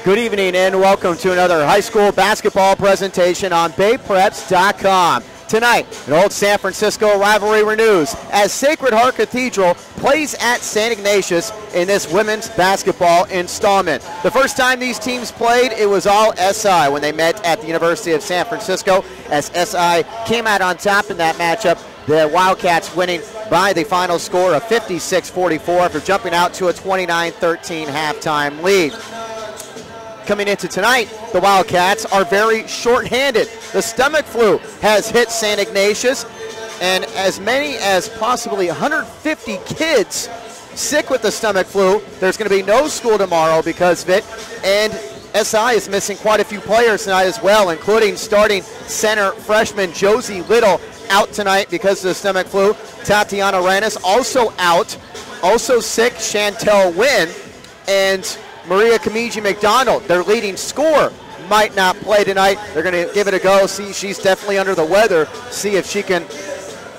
Good evening and welcome to another high school basketball presentation on BayPreps.com. Tonight, an old San Francisco rivalry renews as Sacred Heart Cathedral plays at St. Ignatius in this women's basketball installment. The first time these teams played, it was all SI when they met at the University of San Francisco, as SI came out on top in that matchup. The Wildcats winning by the final score of 56-44 after jumping out to a 29-13 halftime lead. Coming into tonight, the Wildcats are very short-handed. The stomach flu has hit St. Ignatius, and as many as possibly 150 kids sick with the stomach flu. There's going to be no school tomorrow because of it, and SI is missing quite a few players tonight as well, including starting center freshman Josie Little out tonight because of the stomach flu. Tatiana Rennes also out. Also sick, Chantel Wynn, and Maria Kemiji-McDonald, their leading scorer, might not play tonight. They're going to give it a go. See, she's definitely under the weather. See if she can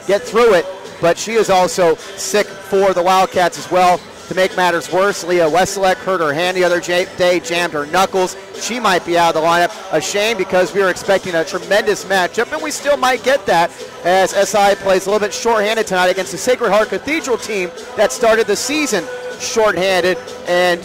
get through it. But she is also sick for the Wildcats as well. To make matters worse, Leah Wesselek hurt her hand the other day, jammed her knuckles. She might be out of the lineup. A shame because we were expecting a tremendous matchup, and we still might get that as SI plays a little bit shorthanded tonight against the Sacred Heart Cathedral team that started the season shorthanded and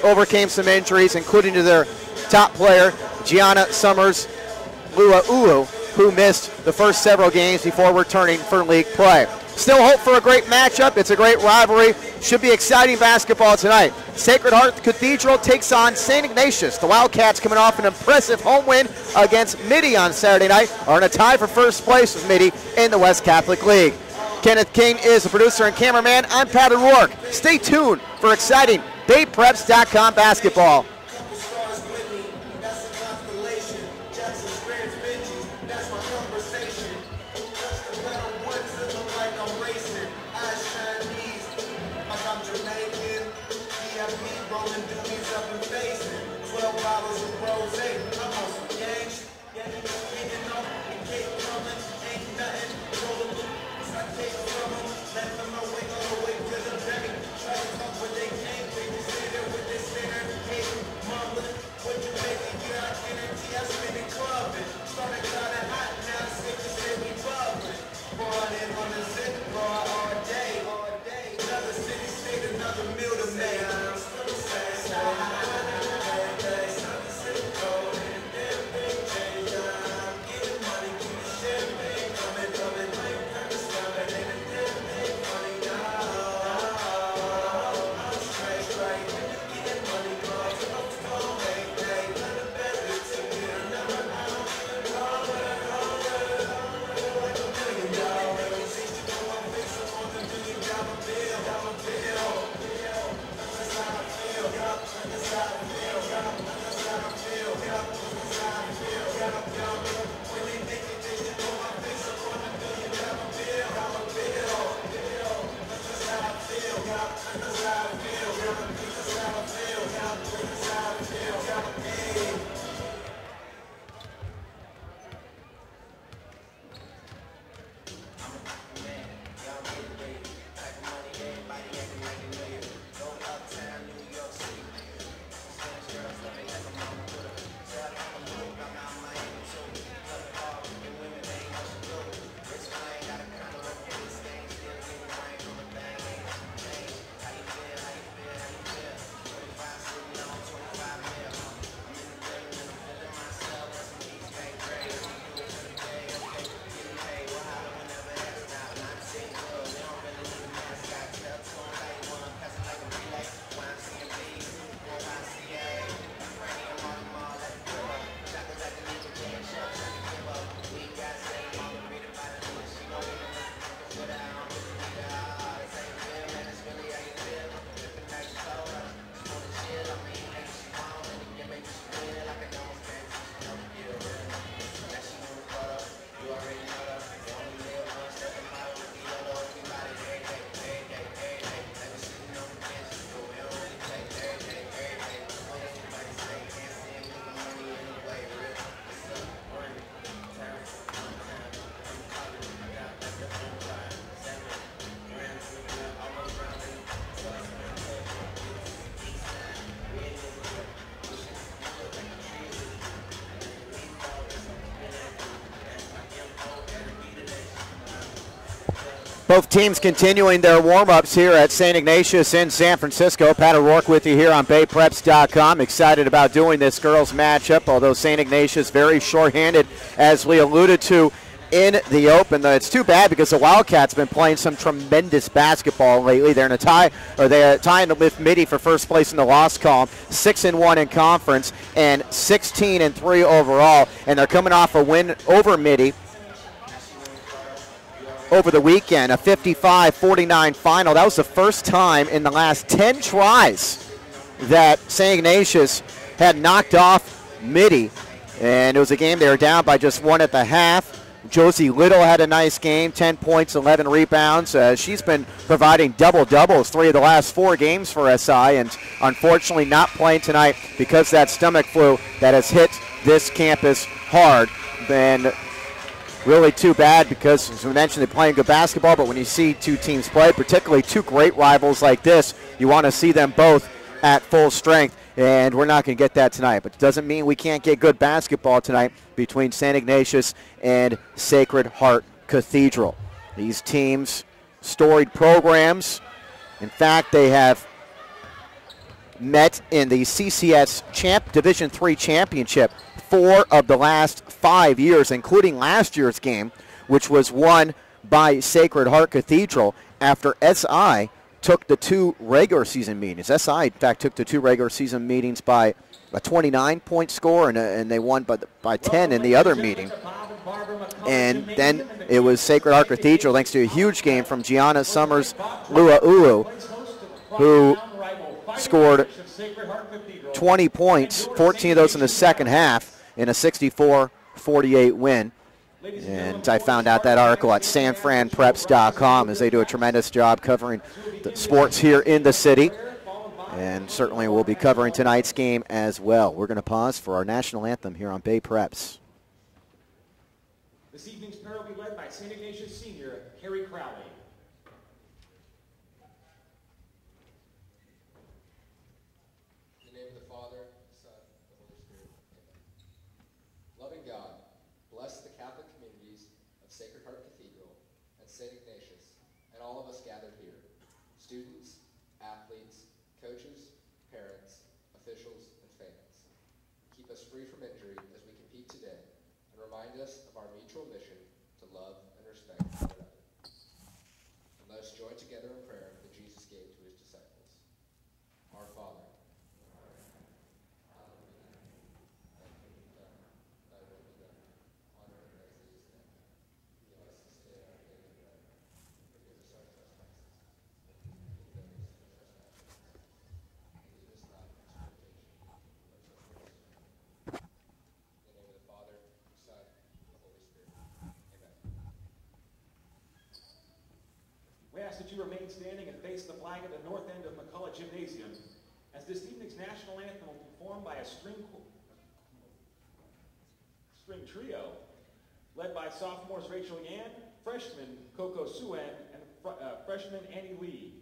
overcame some injuries, including to their top player, Gianna Summers-Luaulu, who missed the first several games before returning for league play. Still hope for a great matchup. It's a great rivalry. Should be exciting basketball tonight. Sacred Heart Cathedral takes on St. Ignatius. The Wildcats, coming off an impressive home win against Midi on Saturday night, are in a tie for first place with Midi in the West Catholic League. Kenneth King is the producer and cameraman. I'm Pat O'Rourke. Stay tuned for exciting BayPreps.com basketball. Both teams continuing their warm-ups here at St. Ignatius in San Francisco. Pat O'Rourke with you here on BayPreps.com. Excited about doing this girls matchup, although St. Ignatius very short-handed, as we alluded to in the open. It's too bad because the Wildcats have been playing some tremendous basketball lately. They're in a tie, or they're tying with Midi for first place in the loss column, 6-1 in conference and 16-3 overall, and they're coming off a win over Midi over the weekend, a 55-49 final. That was the first time in the last 10 tries that St. Ignatius had knocked off Midi, and it was a game they were down by just 1 at the half. Josie Little had a nice game, 10 points, 11 rebounds. She's been providing double-doubles 3 of the last 4 games for SI, and unfortunately not playing tonight because that stomach flu that has hit this campus hard. And really too bad because, as we mentioned, they're playing good basketball, but when you see two teams play, particularly two great rivals like this, you want to see them both at full strength, and we're not going to get that tonight. But it doesn't mean we can't get good basketball tonight between St. Ignatius and Sacred Heart Cathedral. These teams, storied programs. In fact, they have met in the CCS Division III Championship 4 of the last 5 years, including last year's game, which was won by Sacred Heart Cathedral after SI took the 2 regular season meetings. SI, in fact, took the 2 regular season meetings by a 29-point score, and they won by 10 in the other meeting. And then it was Sacred Heart Cathedral, thanks to a huge game from Gianna Summers-Luaulu, who scored 20 points, 14 of those in the second half, in a 64-48 win. And I found out that article at sanfranpreps.com, as they do a tremendous job covering the sports here in the city. And certainly we'll be covering tonight's game as well. We're going to pause for our national anthem here on Bay Preps. This evening's pair will be led by St. Ignatius senior Carrie Crowley. In the name of the Father, the Son, and the Holy Spirit. Amen. Loving God, bless the Catholic communities of Sacred Heart Cathedral and St. Ignatius, and all of us gathered here, students, athletes, coaches, parents, officials, and fans. Keep us free from injury as we compete today, and remind us of our mutual mission to love and respect one another. And let us join together in prayer that Jesus gave to his disciples. Our Father, hallowed be thy name. Thy kingdom come, thy will be done, on earth as it is in heaven. Give us this day our daily bread. Forgive us our trespasses, as we forgive those who trespass against us. And lead us not into temptation, but deliver us from evil. In the name of the Father, the Son, and the Holy Spirit. Amen. We ask that you remain standing and face the flag at the north end of McCullough Gymnasium, as this evening's national anthem will be performed by a string trio led by sophomores Rachel Yan, freshman Coco Suen, and freshman Annie Lee.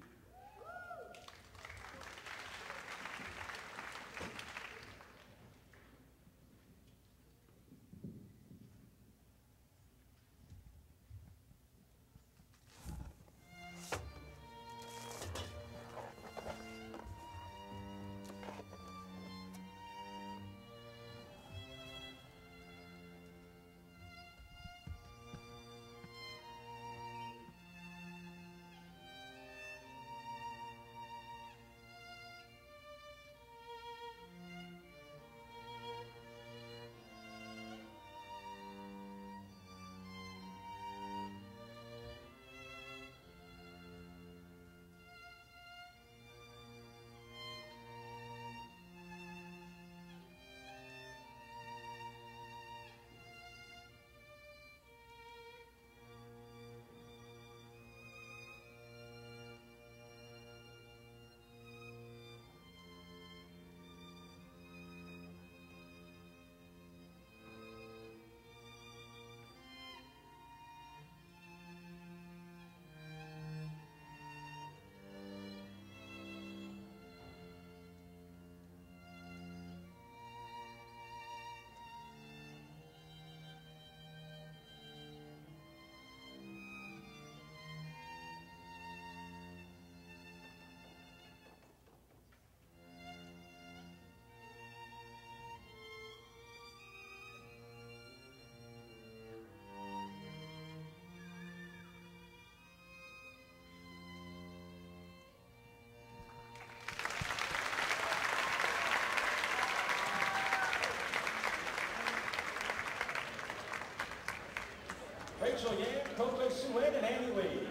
Rachel Yan, Coco Suen, and Annie Lee.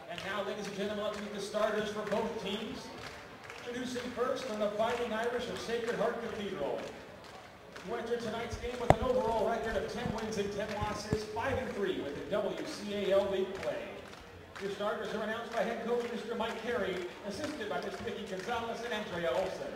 And now, ladies and gentlemen, let's meet the starters for both teams. Introducing first from the Fighting Irish of Sacred Heart Cathedral, who entered tonight's game with an overall record of 10 wins and 10 losses, 5-3 with the WCAL League play. Your starters are announced by head coach Mr. Mike Carey, assisted by Ms. Vicki Gonzalez and Andrea Olsen.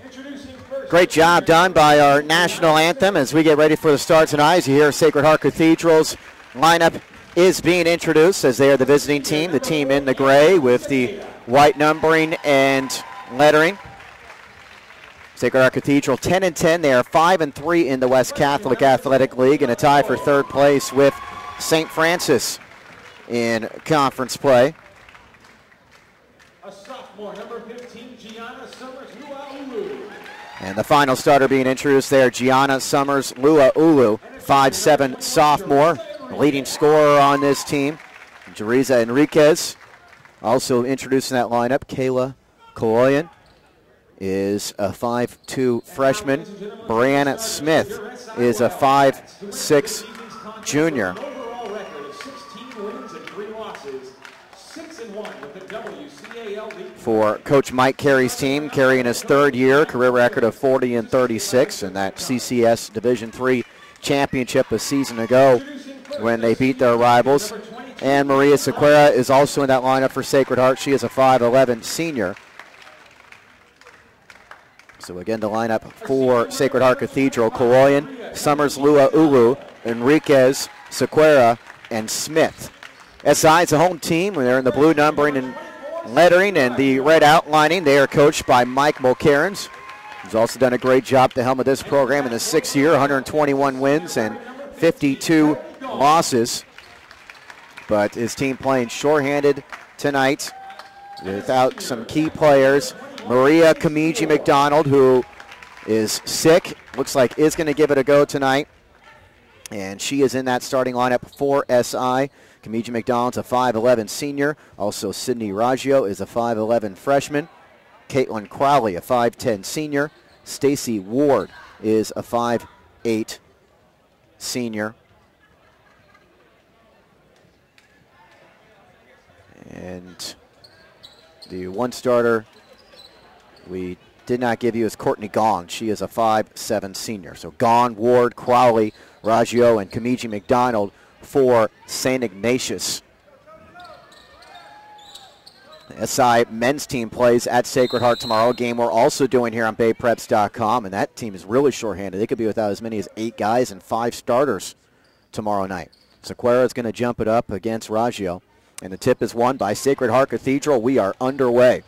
Introducing first. Great job done by our national anthem as we get ready for the start tonight. As you hear, Sacred Heart Cathedral's lineup is being introduced as they are the visiting team, the team in the gray with the white numbering and lettering. Sacred Heart Cathedral 10-10. They are 5-3 in the West Catholic Athletic League and a tie for third place with St. Francis in conference play. A sophomore, number 15, Gianna Summers-Luaulu. And the final starter being introduced there, Gianna Summers-Luaulu, 5'7" sophomore, leading scorer on this team. Jeriza Enriquez also introducing that lineup. Kayla Koloyan is a 5'2" freshman. Brianna Smith is a 5'6" junior. For Coach Mike Carey's team, Carey in his third year, career record of 40-36, and that CCS Division III championship a season ago when they beat their rivals. And Maria Sequeira is also in that lineup for Sacred Heart. She is a 5'11" senior. So again, the lineup for Sacred Heart Cathedral: Koloyan, Summers-Luaulu, Enriquez, Sequeira, and Smith. SI is a home team. They're in the blue numbering and lettering and the red outlining. They are coached by Mike Mulcairns, who's also done a great job at the helm of this program in the 6th year, 121 wins and 52 losses. But his team playing shorthanded tonight without some key players. Maria Kemiji-McDonald, who is sick, looks like is going to give it a go tonight. And she is in that starting lineup for SI. Kemiji-McDonald's a 5'11" senior. Also, Sydney Raggio is a 5'11" freshman. Caitlin Crowley, a 5'10" senior. Stacy Ward is a 5'8" senior. And the one starter we did not give you is Courtney Gong. She is a 5'7" senior. So Gong, Ward, Crowley, Raggio, and Kemiji-McDonald for St. Ignatius. The SI men's team plays at Sacred Heart tomorrow, a game we're also doing here on BayPreps.com, and that team is really shorthanded. They could be without as many as 8 guys and 5 starters tomorrow night. Sequeira is going to jump it up against Raggio, and the tip is won by Sacred Heart Cathedral. We are underway.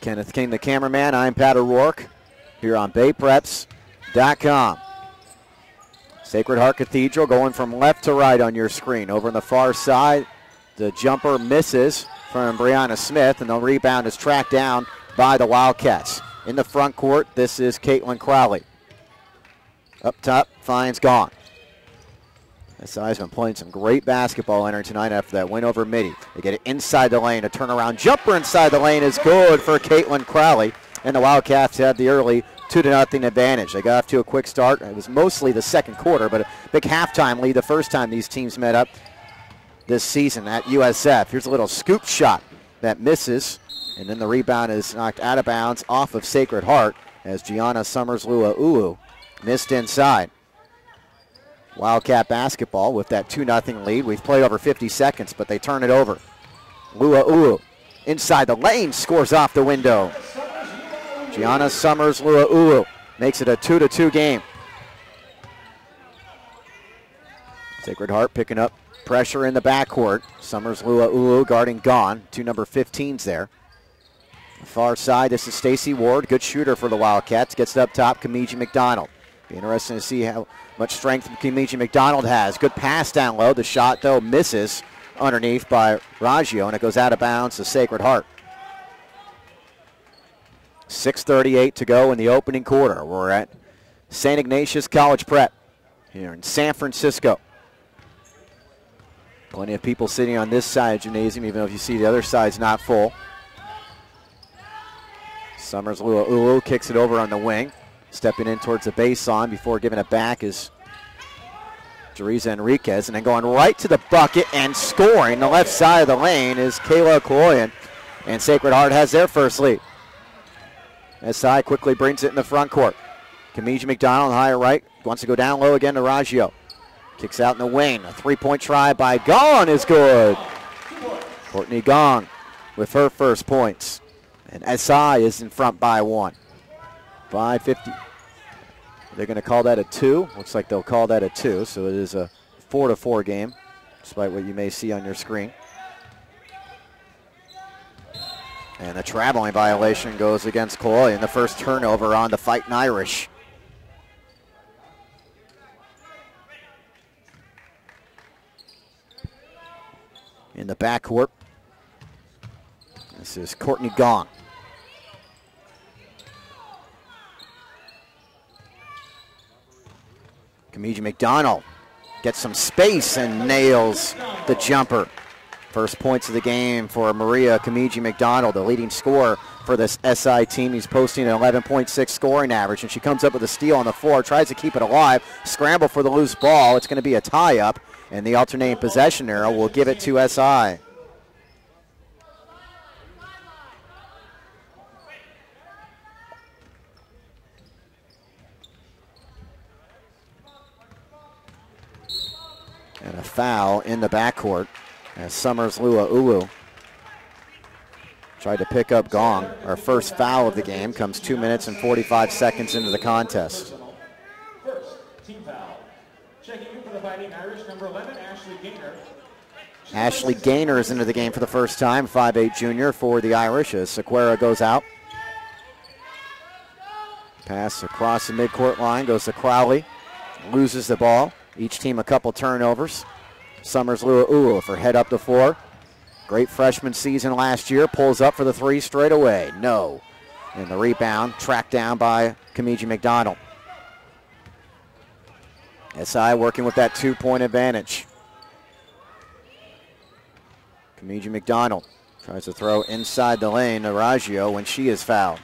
Kenneth King, the cameraman. I'm Pat O'Rourke here on BayPreps.com. Sacred Heart Cathedral going from left to right on your screen. Over on the far side, the jumper misses from Brianna Smith, and the rebound is tracked down by the Wildcats. In the front court, this is Caitlin Crowley. Up top, finds Gone. SI's been playing some great basketball in her tonight after that win over Mitty. They get it inside the lane. A turnaround jumper inside the lane is good for Caitlin Crowley, and the Wildcats have the early 2-0 advantage. They got off to a quick start. It was mostly the second quarter, but a big halftime lead the first time these teams met up this season at USF. Here's a little scoop shot that misses, and then the rebound is knocked out of bounds off of Sacred Heart as Gianna Summers-Luaulu missed inside. Wildcat basketball with that 2-0 lead. We've played over 50 seconds, but they turn it over. Luaulu inside the lane, scores off the window. Gianna Summers-Luaulu makes it a 2-2 game. Sacred Heart picking up pressure in the backcourt. Summers-Luaulu guarding Gone. 2 number 15s there. Far side, this is Stacy Ward. Good shooter for the Wildcats. Gets it up top, Kemiji-McDonald. Be interesting to see how much strength Kemiji-McDonald has. Good pass down low. The shot, though, misses underneath by Raggio, and it goes out of bounds to Sacred Heart. 6:38 to go in the opening quarter. We're at St. Ignatius College Prep here in San Francisco. Plenty of people sitting on this side of the gymnasium, even if you see the other side's not full. Summers-Luaulu kicks it over on the wing. Stepping in towards the baseline before giving it back is Teresa Enriquez. And then going right to the bucket and scoring the left side of the lane is Kayla Kaloyan. And Sacred Heart has their first lead. SI quickly brings it in the front court. Kemiji-McDonald, higher right, wants to go down low again to Raggio. Kicks out in the wing. A three-point try by Gong is good. Courtney Gong with her first points. And SI is in front by 1. 5:50. They're going to call that a 2. Looks like they'll call that a 2. So it is a 4-4 game, despite what you may see on your screen. And the traveling violation goes against Kaloyan. The first turnover on the Fighting Irish. In the backcourt, this is Courtney Gong. Kemiji-McDonald gets some space and nails the jumper. First points of the game for Maria Kemiji-McDonald, the leading scorer for this SI team. He's posting an 11.6 scoring average, and she comes up with a steal on the floor, tries to keep it alive, scramble for the loose ball. It's going to be a tie-up, and the alternating possession arrow will give it to SI. And a foul in the backcourt as Summers-Luaulu tried to pick up Gong. Our first foul of the game comes 2 minutes and 45 seconds into the contest. First, team foul. Checking in for the Fighting Irish, number 11, Ashley Gaynor. Ashley Gaynor is into the game for the first time, 5'8" junior for the Irish as Sequeira goes out. Pass across the midcourt line, goes to Crowley, loses the ball. Each team a couple turnovers. Summers-Luaulu for head up the floor. Great freshman season last year. Pulls up for the three straight away. No. And the rebound tracked down by Kemiji-McDonald. SI working with that 2-point advantage. Kemiji-McDonald tries to throw inside the lane to Raggio when she is fouled.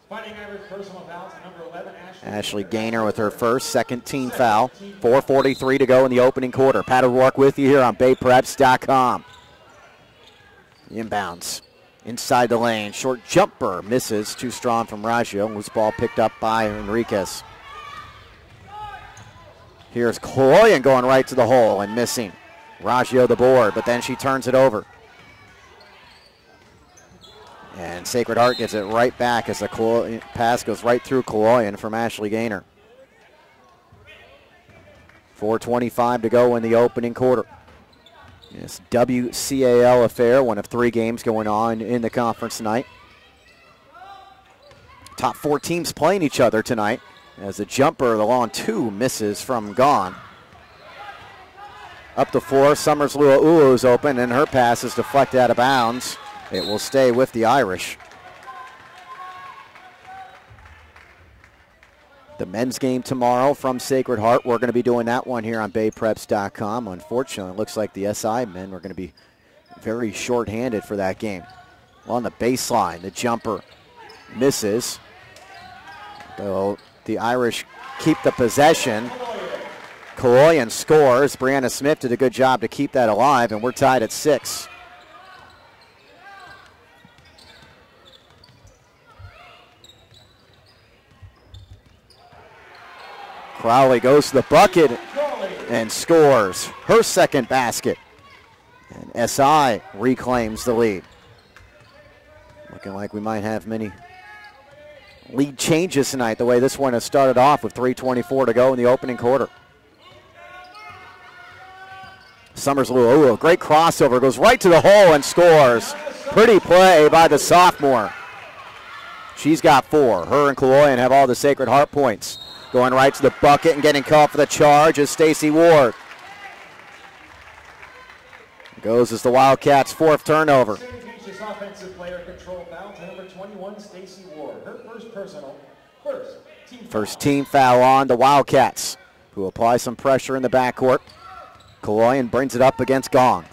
Fighting Irish personal fouls, number 11, Ashley Gaynor with her first, second team foul. 4:43 to go in the opening quarter. Pat O'Rourke with you here on BayPreps.com. Inbounds inside the lane. Short jumper misses. Too strong from Raggio. Loose ball picked up by Enriquez. Here's Kaloyan going right to the hole and missing. Raggio the board, but then she turns it over. And Sacred Heart gets it right back as the pass goes right through Kaloyan from Ashley Gaynor. 4:25 to go in the opening quarter. This WCAL affair, one of 3 games going on in the conference tonight. Top 4 teams playing each other tonight as the jumper, the long 2, misses from Gone. Up the floor, Summers-Luaulu is open, and her pass is deflected out of bounds. It will stay with the Irish. The men's game tomorrow from Sacred Heart. We're going to be doing that one here on BayPreps.com. Unfortunately, it looks like the SI men are going to be very short-handed for that game. On the baseline, the jumper misses. Though the Irish keep the possession. Kaloyan scores. Brianna Smith did a good job to keep that alive, and we're tied at 6. Crowley goes to the bucket and scores her second basket. And SI reclaims the lead. Looking like we might have many lead changes tonight, the way this one has started off with 3:24 to go in the opening quarter. Summers-Luaulu, great crossover, goes right to the hole and scores. Pretty play by the sophomore. She's got 4. Her and Kaloyan have all the Sacred Heart points. Going right to the bucket and getting called for the charge is Stacy Ward. Goes as the Wildcats' 4th turnover. Offensive player control foul to number 21, Stacy Ward. Her first personal, first team foul on the Wildcats, who apply some pressure in the backcourt. Kaloyan brings it up against Gong.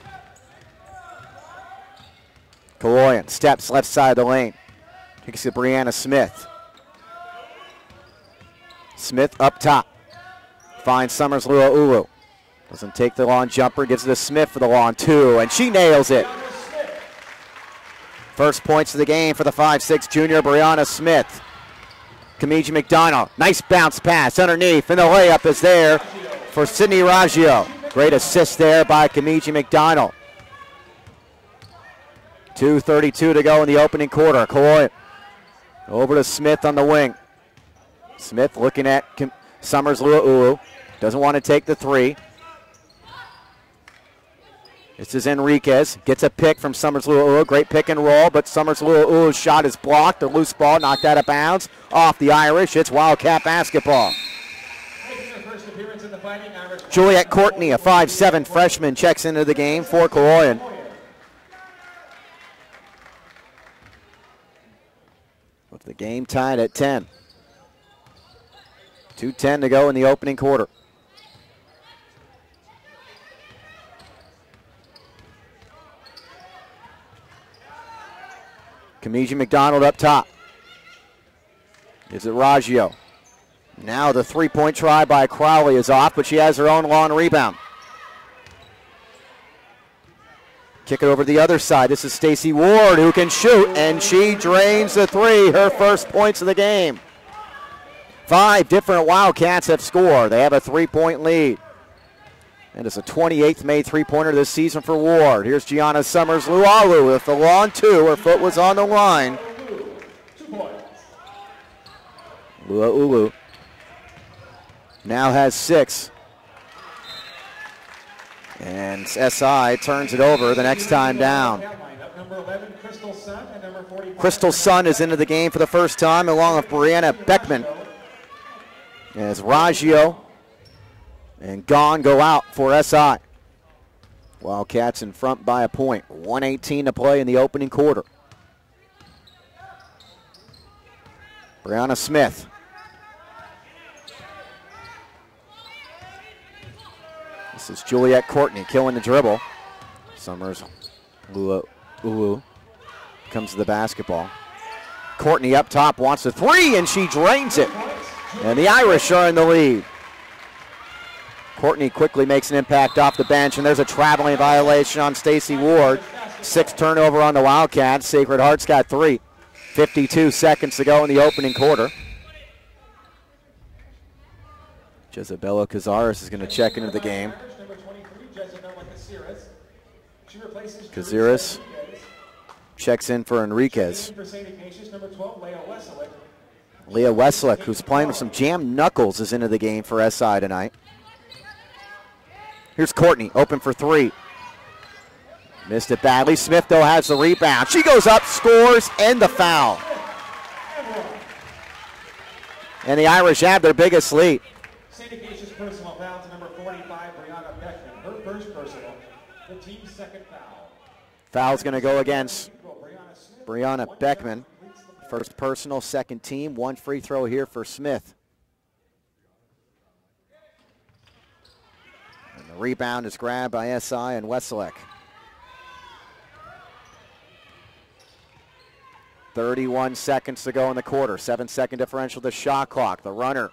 Kaloyan steps left side of the lane. Takes it to Brianna Smith. Smith up top. Finds Summers-Luaulu. Doesn't take the long jumper. Gives it to Smith for the long two, and she nails it. First points of the game for the 5'6" junior, Brianna Smith. Kemiji-McDonald, nice bounce pass underneath, and the layup is there for Sydney Raggio. Great assist there by Kemiji-McDonald. 2:32 to go in the opening quarter. Kaloyan over to Smith on the wing. Smith looking at Summers-Luaulu. Doesn't want to take the three. This is Enriquez. Gets a pick from Summers-Luaulu. Great pick and roll, but Summers-Luaulu's shot is blocked. A loose ball knocked out of bounds. Off the Irish. It's Wildcat basketball. Juliet Courtney, a 5'7" freshman, checks into the game for Kaloyan. With the game tied at 10. 2:10 to go in the opening quarter. Kemiji-McDonald up top. Gives it Raggio. Now the three-point try by Crowley is off, but she has her own long rebound. Kick it over to the other side. This is Stacy Ward who can shoot, and she drains the three, her first points of the game. 5 different Wildcats have scored. They have a 3-point lead. And it's a 28th made three-pointer this season for Ward. Here's Gianna Summers-Luaulu with the long two. Her foot was on the line. Luaulu now has 6. And SI turns it over the next time down. Crystal Sun is into the game for the first time, along with Brianna Beckman. As Raggio and Gone go out for SI. Wildcats in front by a point. 1:18 to play in the opening quarter. Brianna Smith. This is Juliet Courtney killing the dribble. Summers-Luaulu comes to the basketball. Courtney up top wants a three, and she drains it. And the Irish are in the lead. Courtney quickly makes an impact off the bench, and there's a traveling violation on Stacy Ward. 6 turnover on the Wildcats. Sacred Heart's got 3. 52 seconds to go in the opening quarter. Jezebela Cazares is going to check into the game. Cazares checks in for Enriquez. Leah Weslick, who's playing with some jammed knuckles, is into the game for SI tonight. Here's Courtney, open for 3. Missed it badly. Smith, though, has the rebound. She goes up, scores, and the foul. And the Irish have their biggest lead. St. Ignatius personal foul to number 45, Brianna Beckman. Her first personal, the team's second foul. Foul's going to go against Brianna Beckman. First personal, second team. 1 free throw here for Smith. And the rebound is grabbed by SI and Wesselek. 31 seconds to go in the quarter. 7-second differential to shot clock. The runner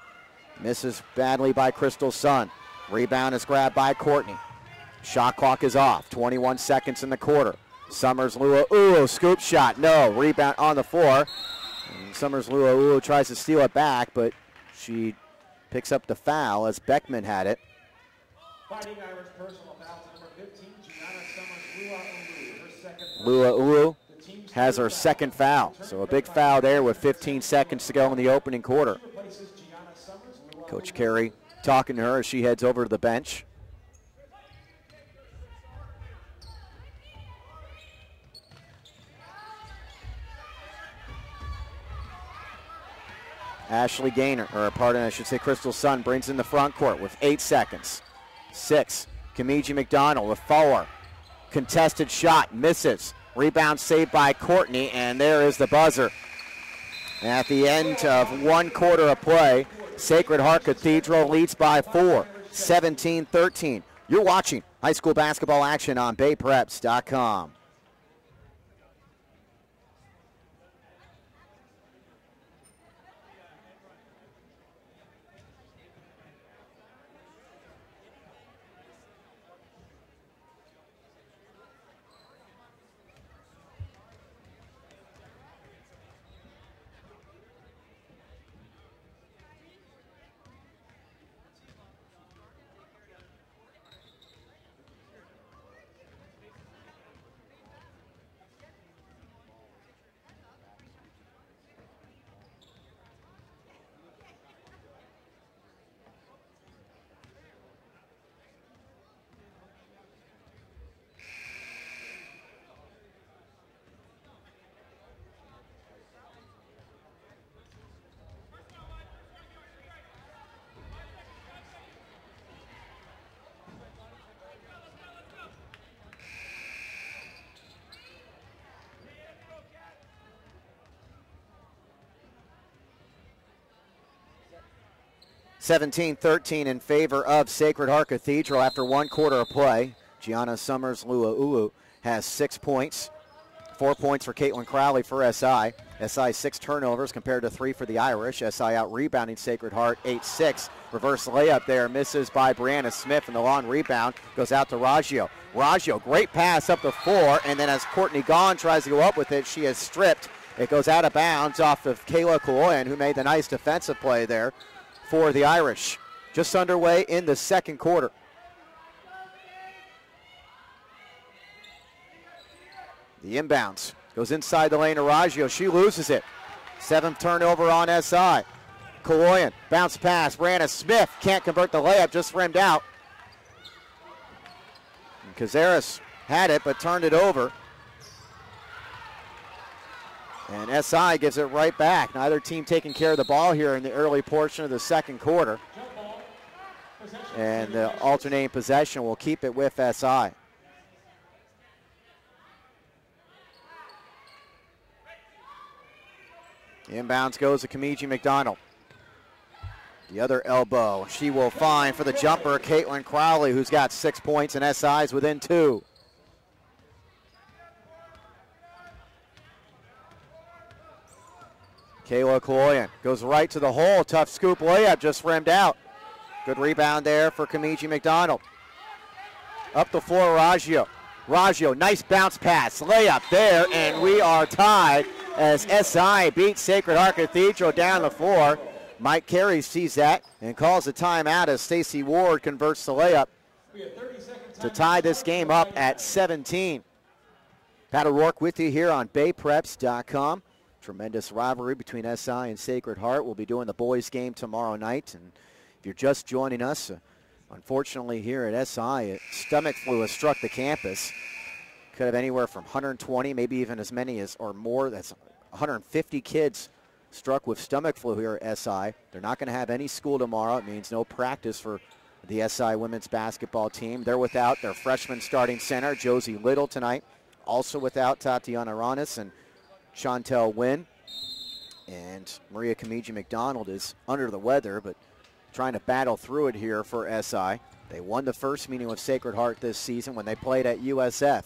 misses badly by Crystal Sun. Rebound is grabbed by Courtney. Shot clock is off. 21 seconds in the quarter. Summers-Luaulu, scoop shot. No. Rebound on the floor. And Summers-Luaulu tries to steal it back, but she picks up the foul as Beckman had it. Fighting Irish personal foul to number 15, Gianna Summers-Luaulu. Her second. Luaulu has her second foul. So a big foul there with 15 seconds to go in the opening quarter. Coach Carey talking to her as she heads over to the bench. Ashley Gaynor, or pardon, I should say Crystal Sun, brings in the front court with 8 seconds. 6, Kemiji-McDonald with 4. Contested shot, misses. Rebound saved by Courtney, and there is the buzzer. At the end of 1 quarter of play, Sacred Heart Cathedral leads by 4, 17-13. You're watching high school basketball action on BayPreps.com. 17-13 in favor of Sacred Heart Cathedral after 1 quarter of play. Gianna Summers-Luaulu has 6 points. 4 points for Caitlin Crowley for SI. SI 6 turnovers compared to 3 for the Irish. SI out rebounding Sacred Heart 8-6. Reverse layup there, misses by Brianna Smith, and the long rebound goes out to Raggio. Raggio, great pass up the floor, and then as Courtney Gaughan tries to go up with it, she is stripped. It goes out of bounds off of Kayla Kaloyan, who made the nice defensive play there for the Irish. Just underway in the second quarter. The inbounds goes inside the lane to Raggio. She loses it. 7th turnover on SI. Kaloyan, bounce pass. Brianna Smith can't convert the layup, just rimmed out. And Cazares had it, but turned it over. And SI gives it right back. Neither team taking care of the ball here in the early portion of the second quarter. And the alternating possession will keep it with SI. Inbounds goes to Kemiji-McDonald. The other elbow, she will find for the jumper, Caitlin Crowley, who's got 6 points, and SI's within 2. Kayla Kaloyan goes right to the hole. Tough scoop layup, just rimmed out. Good rebound there for Kemiji-McDonald. Up the floor, Raggio. Raggio, nice bounce pass. Layup there, and we are tied as SI beats Sacred Heart Cathedral down the floor. Mike Carey sees that and calls a timeout as Stacey Ward converts the layup to tie this game up at 17. Pat O'Rourke with you here on BayPreps.com. Tremendous rivalry between SI and Sacred Heart. We'll be doing the boys game tomorrow night. And if you're just joining us, unfortunately here at SI, stomach flu has struck the campus. Could have anywhere from 120, maybe even as many as or more. That's 150 kids struck with stomach flu here at SI. They're not going to have any school tomorrow. It means no practice for the SI women's basketball team. They're without their freshman starting center, Josie Little, tonight. Also without Tatiana Ranis and Chantel Wynn. And Maria Kemiji-McDonald is under the weather, but trying to battle through it here for SI. They won the first meeting with Sacred Heart this season when they played at USF.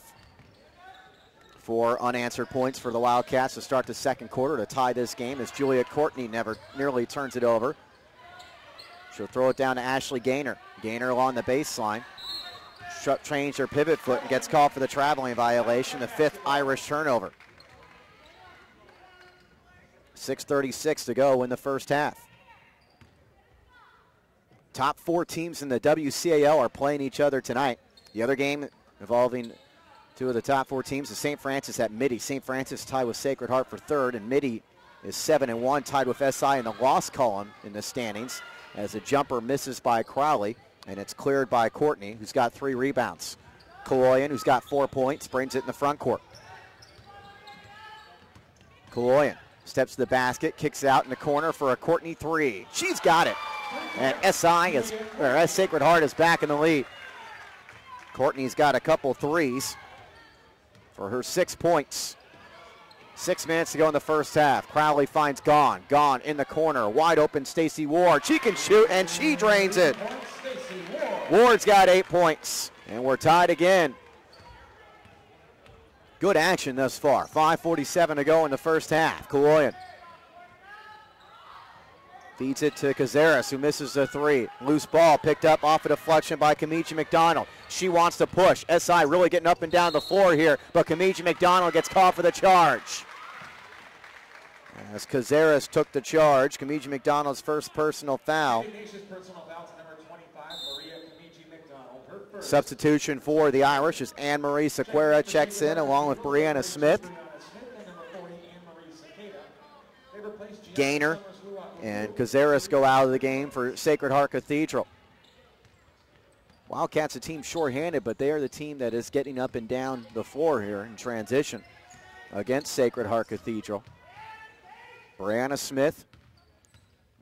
4 unanswered points for the Wildcats to start the second quarter to tie this game as Juliet Courtney nearly turns it over. She'll throw it down to Ashley Gaynor. Gaynor along the baseline. Changed her pivot foot and gets called for the traveling violation, the 5th Irish turnover. 6:36 to go in the first half. Top 4 teams in the WCAL are playing each other tonight. The other game involving 2 of the top 4 teams is St. Francis at Midi. St. Francis tied with Sacred Heart for 3rd, and Midi is 7-1, tied with SI in the loss column in the standings as a jumper misses by Crowley, and it's cleared by Courtney, who's got 3 rebounds. Kaloyan, who's got 4 points, brings it in the front court. Kaloyan steps to the basket, kicks out in the corner for a Courtney 3. She's got it. And Sacred Heart is back in the lead. Courtney's got a couple threes for her 6 points. 6 minutes to go in the first half. Crowley finds Gaughan. Gaughan in the corner. Wide open Stacey Ward. She can shoot, and she drains it. Ward's got 8 points, and we're tied again. Good action thus far. 5:47 to go in the first half. Kaloyan feeds it to Cazares, who misses the 3. Loose ball picked up off a deflection by Kemiji-McDonald. She wants to push. SI really getting up and down the floor here, but Kemiji-McDonald gets called for the charge. As Cazares took the charge, Kemiji-McDonald's first personal foul. Substitution for the Irish as Anne-Marie Sequeira checks in along with Brianna Smith. Gaynor and Cazares go out of the game for Sacred Heart Cathedral. Wildcats a team shorthanded, but they are the team that is getting up and down the floor here in transition against Sacred Heart Cathedral. Brianna Smith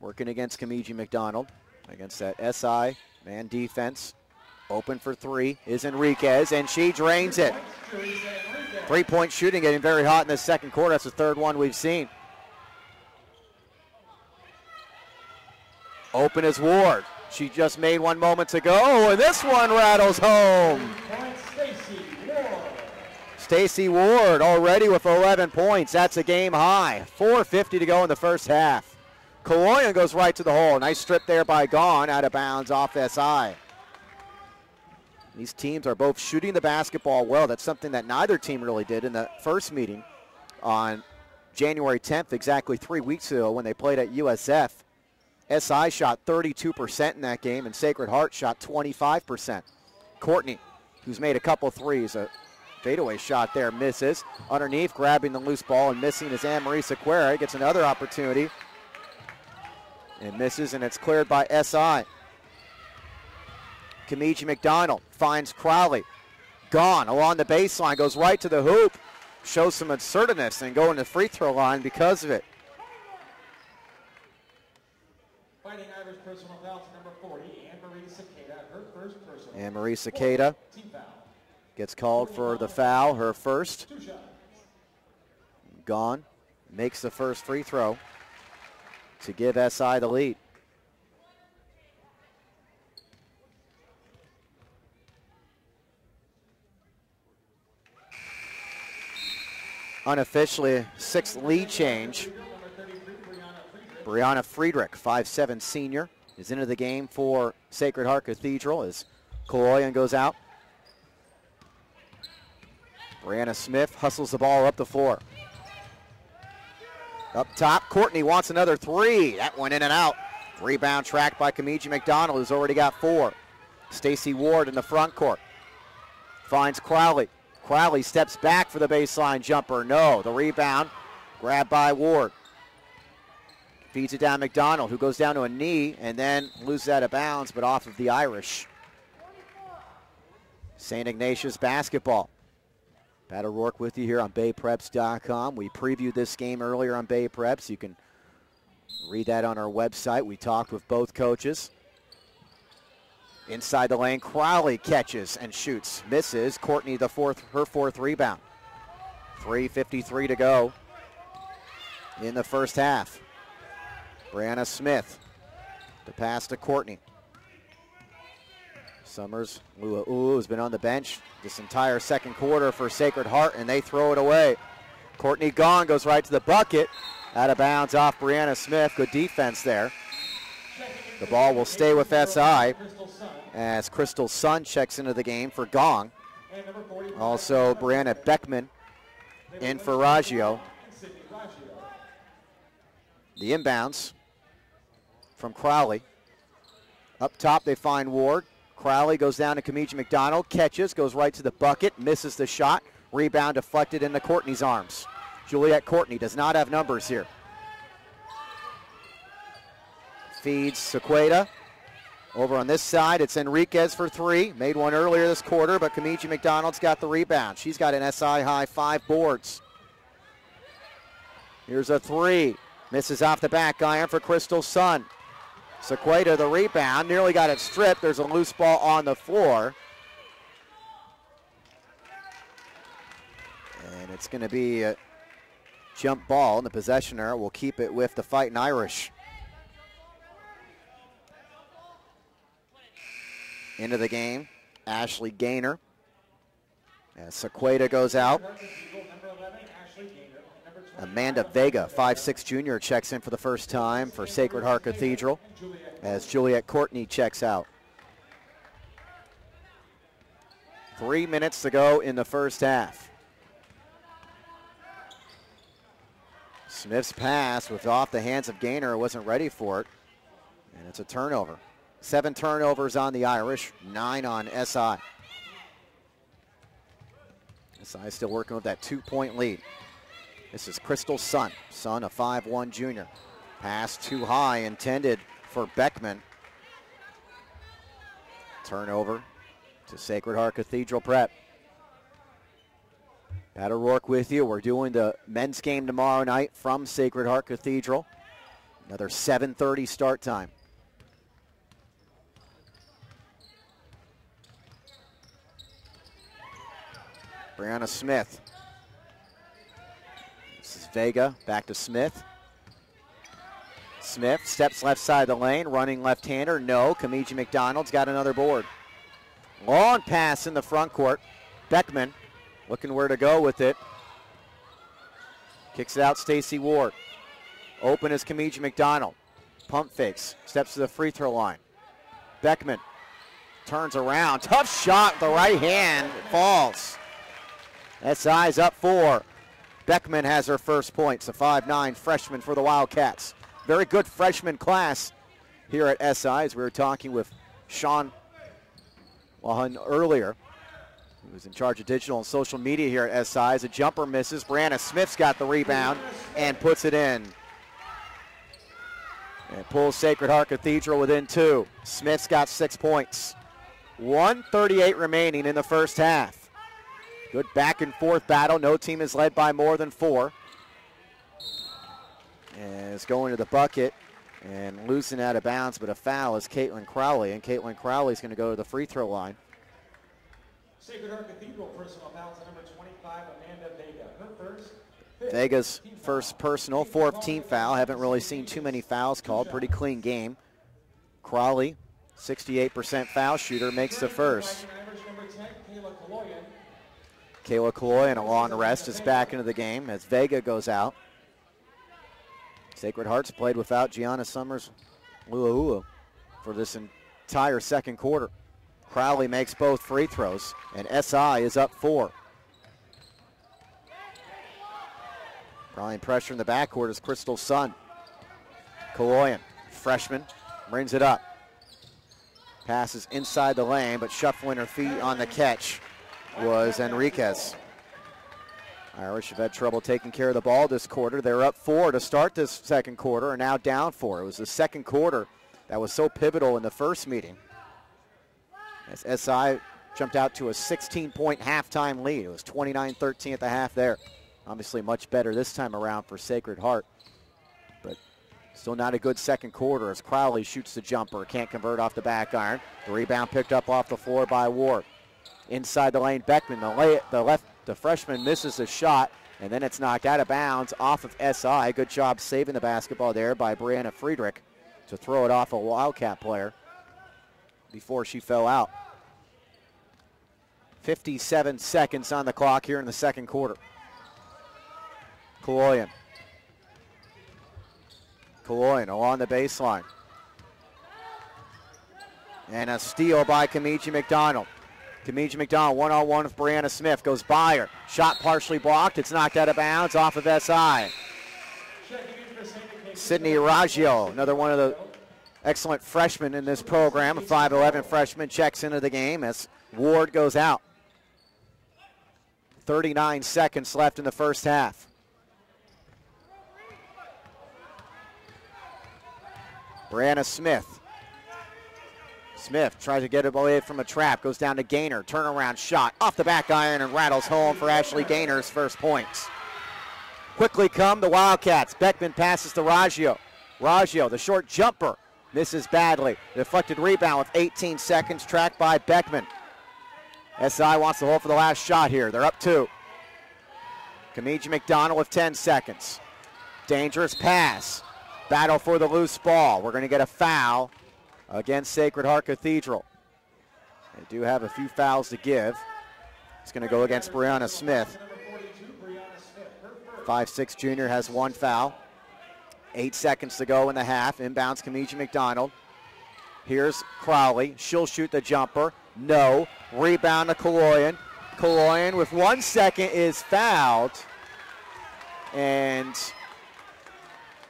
working against Kemiji-McDonald against that SI man defense. Open for 3 is Enriquez, and she drains it. 3-point shooting getting very hot in the second quarter. That's the 3rd one we've seen. Open is Ward. She just made one moments ago, and this one rattles home. Stacy Ward already with 11 points. That's a game high. 4:50 to go in the first half. Kaloyan goes right to the hole. Nice strip there by Gahn, out of bounds off SI. These teams are both shooting the basketball well. That's something that neither team really did in the first meeting on January 10th, exactly 3 weeks ago when they played at USF. SI shot 32% in that game, and Sacred Heart shot 25%. Courtney, who's made a couple threes, a fadeaway shot there, misses. Underneath, grabbing the loose ball and missing is Anne-Marie Sequeira. Gets another opportunity and misses, and it's cleared by SI. Kemiji-McDonald finds Crowley. Gone along the baseline, goes right to the hoop. Shows some assertiveness and going to the free throw line because of it. Fighting Irish personal foul to number 40, Anne-Marie Cicada, her first personal. Anne-Marie Cicada gets called for the foul, her first. Gone, makes the first free throw to give SI the lead. Unofficially, sixth lead change. Brianna Friedrich, 5'7" senior, is into the game for Sacred Heart Cathedral as Kaloyan goes out. Brianna Smith hustles the ball up the floor. Up top, Courtney wants another three. That went in and out. Rebound tracked by Kemiji-McDonald, who's already got 4. Stacy Ward in the front court. Finds Crowley. Crowley steps back for the baseline jumper. No, the rebound grabbed by Ward. Feeds it down McDonald, who goes down to a knee and then loses out of bounds, but off of the Irish. St. Ignatius basketball. Pat O'Rourke with you here on BayPreps.com. We previewed this game earlier on Bay Preps. You can read that on our website. We talked with both coaches. Inside the lane, Crowley catches and shoots. Misses. Courtney, her fourth rebound. 3:53 to go in the first half. Brianna Smith, the pass to Courtney. Summers-Luaulu has been on the bench this entire second quarter for Sacred Heart, and they throw it away. Courtney Gahn goes right to the bucket. Out of bounds off Brianna Smith. Good defense there. The ball will stay with SI as Crystal Sun checks into the game for Gong. Also, Brianna Beckman in for Raggio. The inbounds from Crowley. Up top, they find Ward. Crowley goes down to Kemiji-McDonald, catches, goes right to the bucket, misses the shot. Rebound deflected into Courtney's arms. Juliet Courtney does not have numbers here. Feeds Sequeira. Over on this side, it's Enriquez for 3. Made one earlier this quarter, but Kemiji-McDonald's got the rebound. She's got an SI high 5 boards. Here's a 3. Misses off the back iron for Crystal Sun. Sequeira the rebound, nearly got it stripped. There's a loose ball on the floor. And it's going to be a jump ball, and the possessioner will keep it with the Fighting Irish. Into the game, Ashley Gaynor. As Sequeira goes out. Amanda Vega, 5'6" junior, checks in for the first time for Sacred Heart Cathedral as Juliet Courtney checks out. 3 minutes to go in the first half. Smith's pass was off the hands of Gaynor, wasn't ready for it, and it's a turnover. 7 turnovers on the Irish, 9 on SI. SI still working with that 2-point lead. This is Crystal Sun, a 5'1" junior. Pass too high, intended for Beckman. Turnover to Sacred Heart Cathedral Prep. Pat O'Rourke with you. We're doing the men's game tomorrow night from Sacred Heart Cathedral. Another 7:30 start time. Brianna Smith. This is Vega, back to Smith. Smith steps left side of the lane, running left-hander, no. Kemiji-McDonald's got another board. Long pass in the front court. Beckman looking where to go with it. Kicks it out, Stacy Ward. Open is Kemiji-McDonald. Pump fakes, steps to the free throw line. Beckman turns around, tough shot with the right hand, it falls. SI's up 4. Beckman has her first points, a 5'9" freshman for the Wildcats. Very good freshman class here at SI, as we were talking with Sean earlier. He was in charge of digital and social media here at SI. As a jumper misses, Brianna Smith's got the rebound and puts it in. And pulls Sacred Heart Cathedral within 2. Smith's got 6 points. 1:38 remaining in the first half. Good back and forth battle. No team is led by more than 4. And it's going to the bucket and losing out of bounds, but a foul is Caitlin Crowley, and Caitlin Crowley's going to go to the free throw line. Sacred Heart Cathedral personal foul to number 25, Amanda Vega. Her first. Vega's first personal, 4th team foul. Haven't really seen too many fouls called. Pretty clean game. Crowley, 68% foul shooter, makes the first. Kayla Kaloyan, a long rest, is back into the game as Vega goes out. Sacred Hearts played without Gianna Summers-Luaulu for this entire second quarter. Crowley makes both free throws, and SI is up 4. Applying pressure in the backcourt is Crystal Sun. Kaloyan, freshman, brings it up. Passes inside the lane, but shuffling her feet on the catch was Enriquez. Irish have had trouble taking care of the ball this quarter. They're up 4 to start this second quarter, and now down 4. It was the second quarter that was so pivotal in the first meeting, as SI jumped out to a 16-point halftime lead. It was 29-13 at the half there. Obviously much better this time around for Sacred Heart, but still not a good second quarter as Crowley shoots the jumper. Can't convert off the back iron. The rebound picked up off the floor by Ward. Inside the lane, Beckman, the freshman misses a shot, and then it's knocked out of bounds off of SI. Good job saving the basketball there by Brianna Friedrich to throw it off a Wildcat player before she fell out. 57 seconds on the clock here in the second quarter. Kaloyan along the baseline. And a steal by Kemiji-McDonald. Kemiji-McDonald one-on-one with Brianna Smith. Goes by her. Shot partially blocked. It's knocked out of bounds off of SI. Sydney Raggio, another one of the excellent freshmen in this program. A 5'11 freshman checks into the game as Ward goes out. 39 seconds left in the first half. Brianna Smith. Smith tries to get it away from a trap, goes down to Gaynor. Turnaround shot off the back iron and rattles home for Ashley Gaynor's first points. Quickly come the Wildcats. Beckman passes to Raggio. Raggio, the short jumper, misses badly. Deflected rebound with 18 seconds, tracked by Beckman. SI wants to hold for the last shot here. They're up 2. Kemiji-McDonald with 10 seconds. Dangerous pass. Battle for the loose ball. We're going to get a foul against Sacred Heart Cathedral. They do have a few fouls to give. It's going to go against Brianna Smith. 5'6" junior has 1 foul. 8 seconds to go in the half. Inbounds Kemiji-McDonald. Here's Crowley. She'll shoot the jumper. No. Rebound to Kaloyan. Kaloyan with 1 second is fouled. And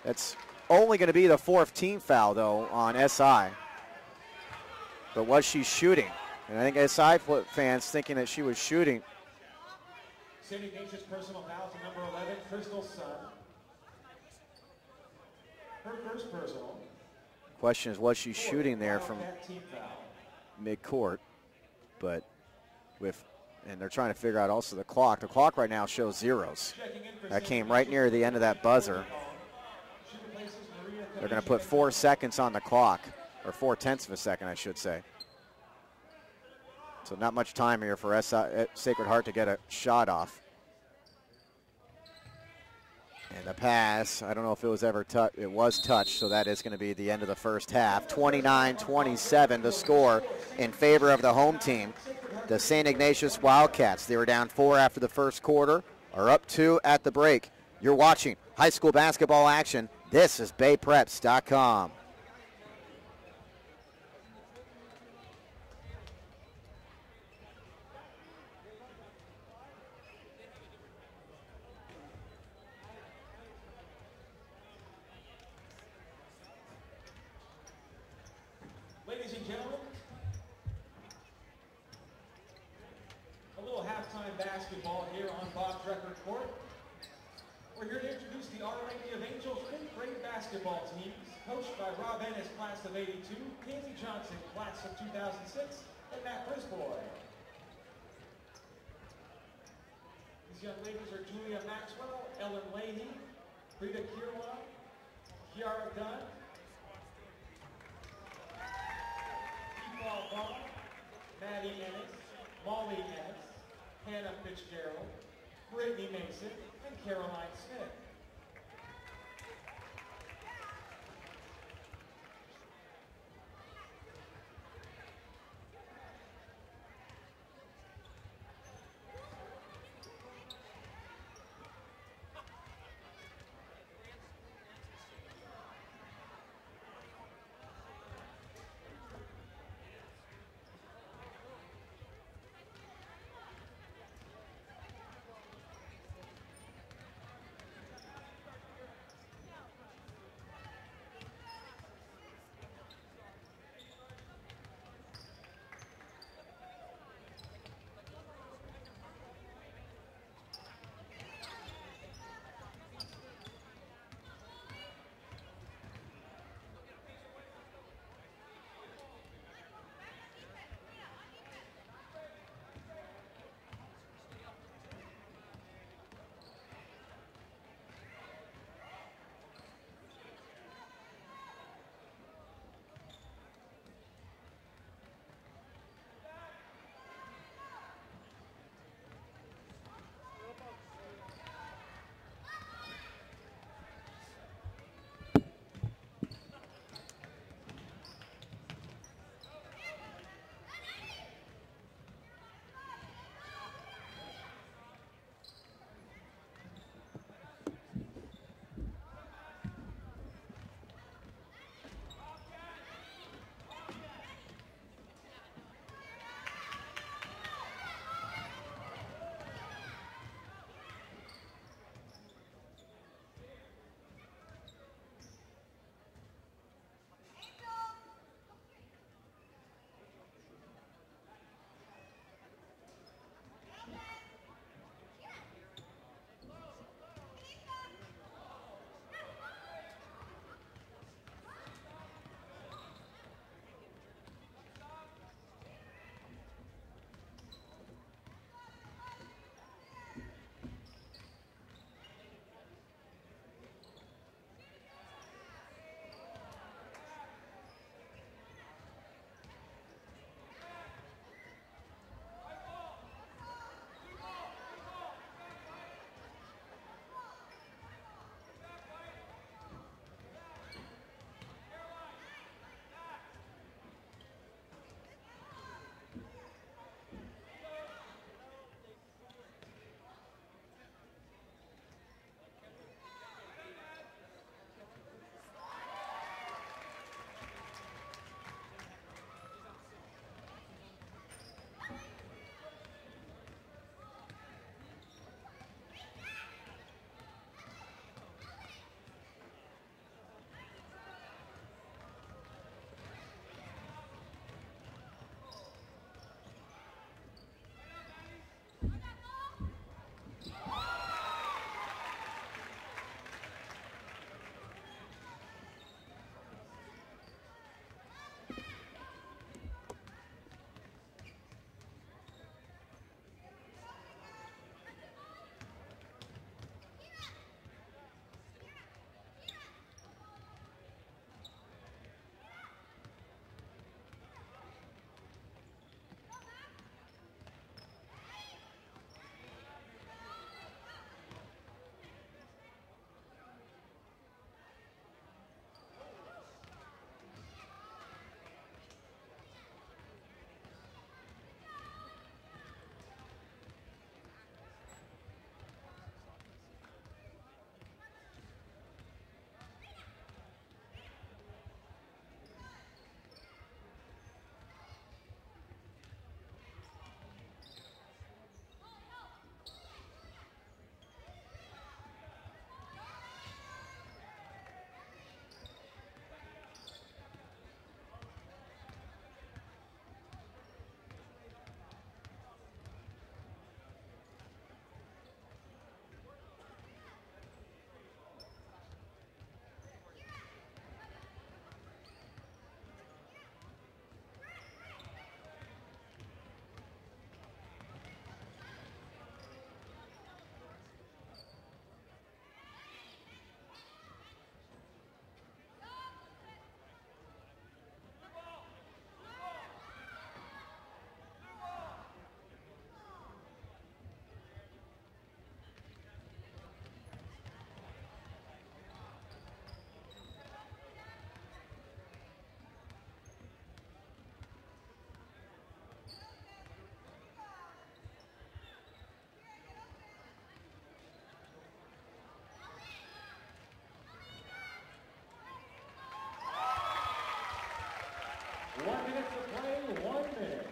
that's only going to be the 4th team foul, though, on SI. But was she shooting? And I think SI fans thinking that she was shooting. St. Ignatius personal foul to number 11, Crystal Sun. Her first personal. Question is, was she shooting there from mid-court? But and they're trying to figure out also the clock. The clock right now shows zeros. That came right near the end of that buzzer. They're going to put 4 seconds on the clock, or 0.4 of a second, I should say. So not much time here for Sacred Heart to get a shot off. And the pass, I don't know if it was ever touched. It was touched, so that is going to be the end of the first half. 29-27 the score in favor of the home team, the St. Ignatius Wildcats. They were down 4 after the first quarter, are up 2 at the break. You're watching high school basketball action. This is BayPreps.com. Ladies and gentlemen, a little halftime basketball here on Bob's Record Court. We're here to introduce the Our Lady of Angels 5th grade basketball teams, coached by Rob Ennis, class of '82, Candy Johnson, class of 2006, and Matt Brisboy. These young ladies are Julia Maxwell, Ellen Leahy, Rita Kirwa, Kiara Gunn, Ball, Maddie Ennis, Molly Ennis, Hannah Fitzgerald, Brittany Mason, and Caroline Smith. 1 minute to play, 1 minute.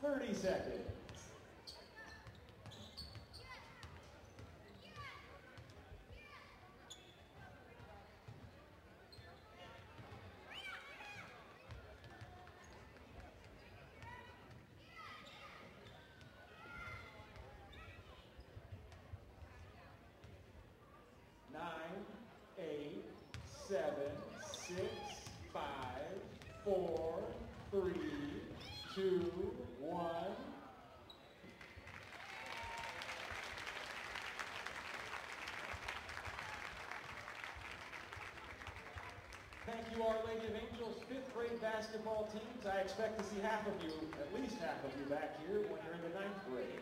Thirty seconds. Nine, 8, 7, 6, 5, 4, 3, 2, 1. Thank you, Our Lady of Angels 5th grade basketball teams. I expect to see half of you, at least half of you back here when you're in the 9th grade.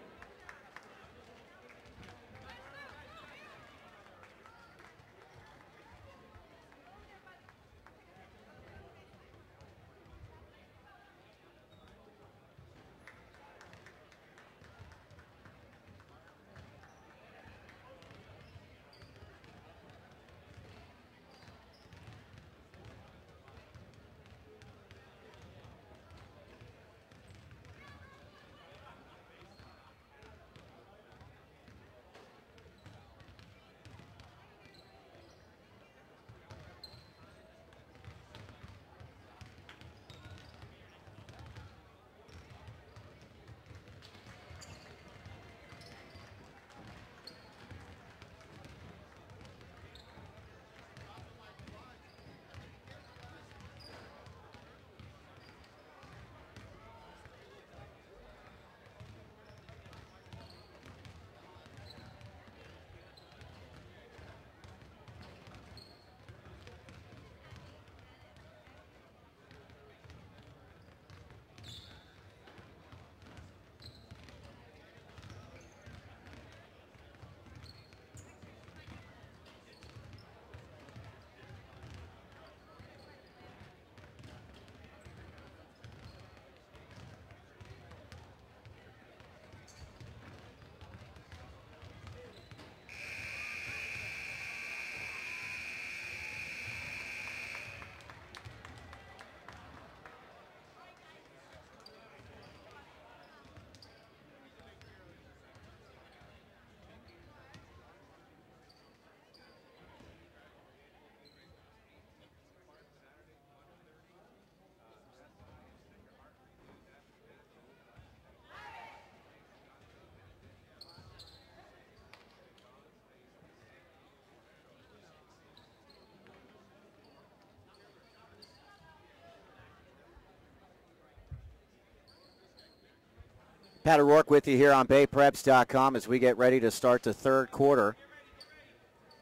Pat O'Rourke with you here on BayPreps.com as we get ready to start the third quarter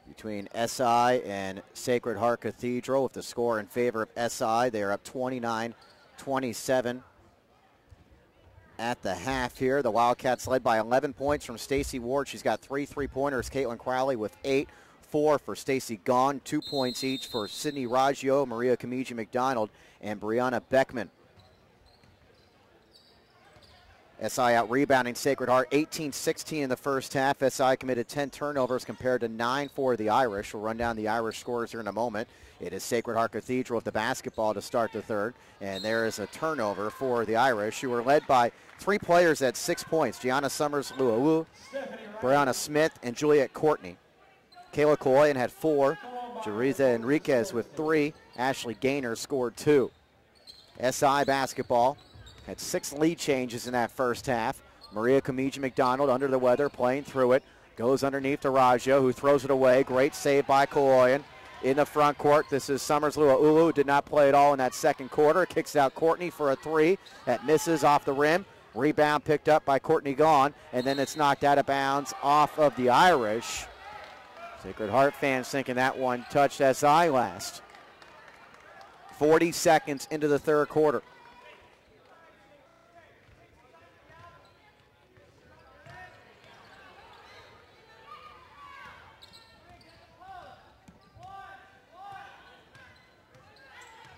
between SI and Sacred Heart Cathedral. With the score in favor of SI, they are up 29-27 at the half here. The Wildcats led by 11 points from Stacy Ward. She's got 3 3-pointers. Caitlin Crowley with 8. 4 for Stacy Gaughan. 2 points each for Sydney Raggio, Maria Kemiji-McDonald, and Brianna Beckman. SI out rebounding Sacred Heart 18-16 in the first half. SI committed 10 turnovers compared to 9 for the Irish. We'll run down the Irish scores here in a moment. It is Sacred Heart Cathedral with the basketball to start the third. And there is a turnover for the Irish, who were led by 3 players at 6 points. Gianna Summers-Luaulu, Brianna Smith, and Juliet Courtney. Kayla Kaloyan had 4. Jeriza Enriquez with 3. Ashley Gaynor scored 2. SI basketball had 6 lead changes in that first half. Maria Kemiji-McDonald under the weather, playing through it. Goes underneath to Raggio, who throws it away. Great save by Kaloyan. In the front court, this is Summers-Luaulu, did not play at all in that second quarter. Kicks out Courtney for a three. That misses off the rim. Rebound picked up by Courtney Gaughan, and then it's knocked out of bounds off of the Irish. Sacred Heart fans thinking that one touched SI last. 40 seconds into the third quarter.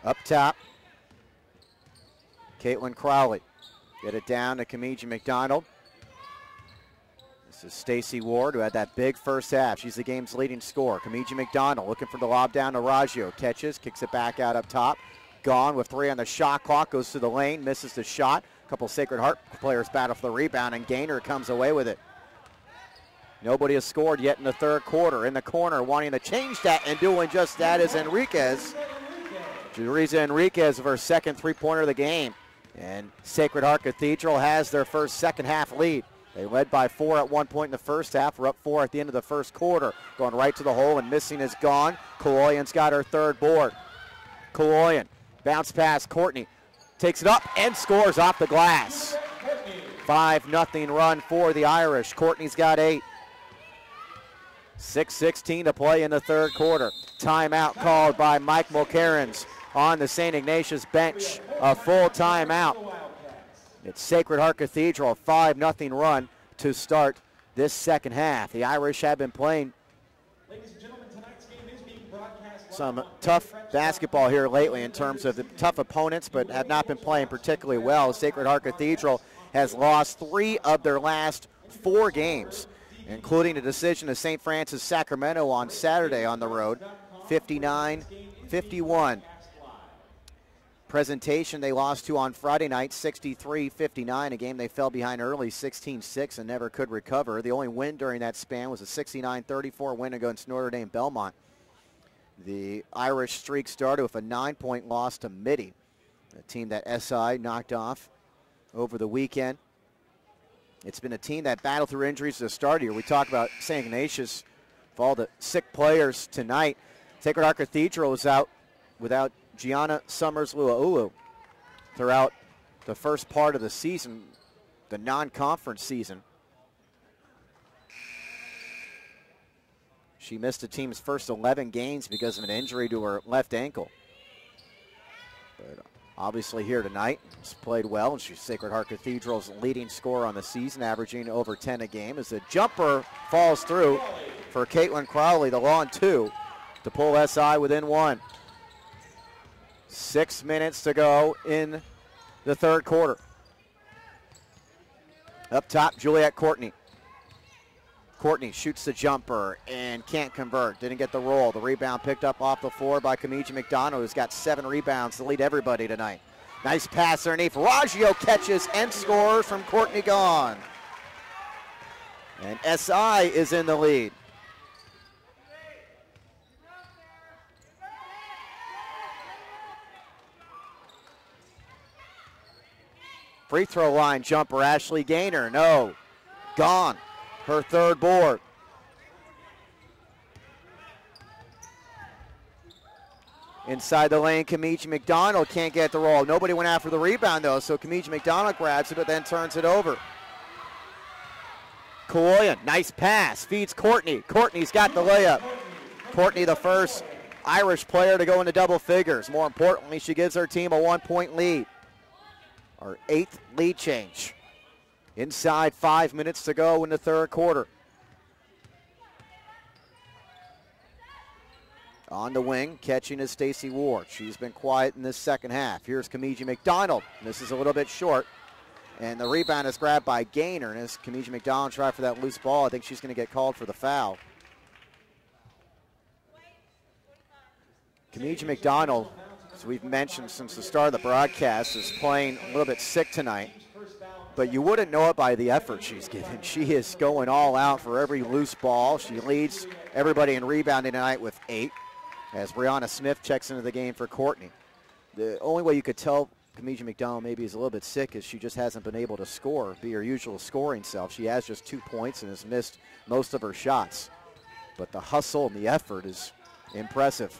Up top, Caitlin Crowley. Get it down to Kemiji-McDonald. This is Stacy Ward, who had that big first half. She's the game's leading scorer. Kemiji-McDonald looking for the lob down to Raggio. Catches, kicks it back out up top. Gaughan with 3 on the shot clock, goes to the lane, misses the shot. A couple Sacred Heart players battle for the rebound, and Gaynor comes away with it. Nobody has scored yet in the third quarter. In the corner, wanting to change that and doing just that is Enriquez. Teresa Enriquez of her second three-pointer of the game. And Sacred Heart Cathedral has their first second-half lead. They led by 4 at one point in the first half. We're up 4 at the end of the first quarter. Going right to the hole and missing is Gaughan. Kaloyan's got her third board. Kaloyan, bounce pass, Courtney. Takes it up and scores off the glass. 5-0 run for the Irish. Courtney's got 8. 6:16 to play in the third quarter. Timeout called by Mike Mulcairns on the St. Ignatius bench. A full timeout. It's Sacred Heart Cathedral, a 5-0 run to start this second half. The Irish have been playing some tough basketball here lately in terms of the tough opponents, but have not been playing particularly well. Sacred Heart Cathedral has lost 3 of their last 4 games, including a decision to St. Francis Sacramento on Saturday on the road, 59-51. Presentation they lost to on Friday night, 63-59, a game they fell behind early, 16-6, and never could recover. The only win during that span was a 69-34 win against Notre Dame Belmont. The Irish streak started with a 9-point loss to Midi, a team that SI knocked off over the weekend. It's been a team that battled through injuries to the start here. We talk about St. Ignatius, with all the sick players tonight. Sacred Heart Cathedral is out without Gianna Summers-Luaulu throughout the first part of the season, the non-conference season. She missed the team's first 11 games because of an injury to her left ankle. But obviously here tonight, she's played well, and she's Sacred Heart Cathedral's leading scorer on the season, averaging over 10 a game. As the jumper falls through for Caitlin Crowley, the long 2 to pull SI within 1. 6 minutes to go in the third quarter. Up top, Juliet Courtney. Courtney shoots the jumper and can't convert. Didn't get the roll. The rebound picked up off the floor by Kemiji-McDonald, who's got 7 rebounds to lead everybody tonight. Nice pass underneath. Raggio catches and scores from Courtney Gaughan. And SI is in the lead. Free throw line jumper, Ashley Gaynor, no. Gaughan, her third board. Inside the lane, Kemiji-McDonald can't get the roll. Nobody went after the rebound, though, so Kemiji-McDonald grabs it, but then turns it over. Kaloyan, nice pass, feeds Courtney. Courtney's got the layup. Courtney, the first Irish player to go into double figures. More importantly, she gives her team a 1-point lead. Our 8th lead change. Inside 5 minutes to go in the third quarter. On the wing, catching is Stacy Ward. She's been quiet in this second half. Here's Kemiji-McDonald. This is a little bit short. And the rebound is grabbed by Gaynor. And as Kemiji-McDonald tries for that loose ball, I think she's going to get called for the foul. Kemiji-McDonald, as we've mentioned since the start of the broadcast, is playing a little bit sick tonight. But you wouldn't know it by the effort she's given. She is going all out for every loose ball. She leads everybody in rebounding tonight with 8, as Brianna Smith checks into the game for Courtney. The only way you could tell Kemiji-McDonald maybe is a little bit sick as she just hasn't been able to score, be her usual scoring self. She has just 2 points and has missed most of her shots. But the hustle and the effort is impressive.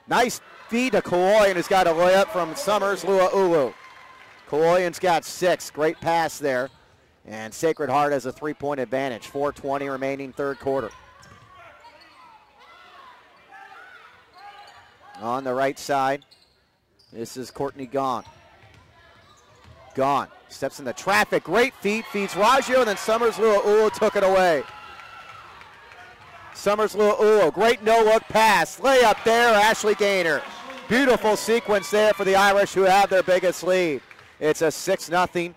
Nice feed to Kaloyan, who's got a layup from Summers-Luaulu. Kaloyan's got 6. Great pass there. And Sacred Heart has a 3-point advantage. 4:20 remaining third quarter. On the right side, this is Courtney Gahn. Gahn steps into traffic. Great feed, feeds Raggio, and then Summers-Luaulu took it away. Summers-Luaulu, great no-look pass. Layup there, Ashley Gaynor. Beautiful sequence there for the Irish, who have their biggest lead. It's a 6-0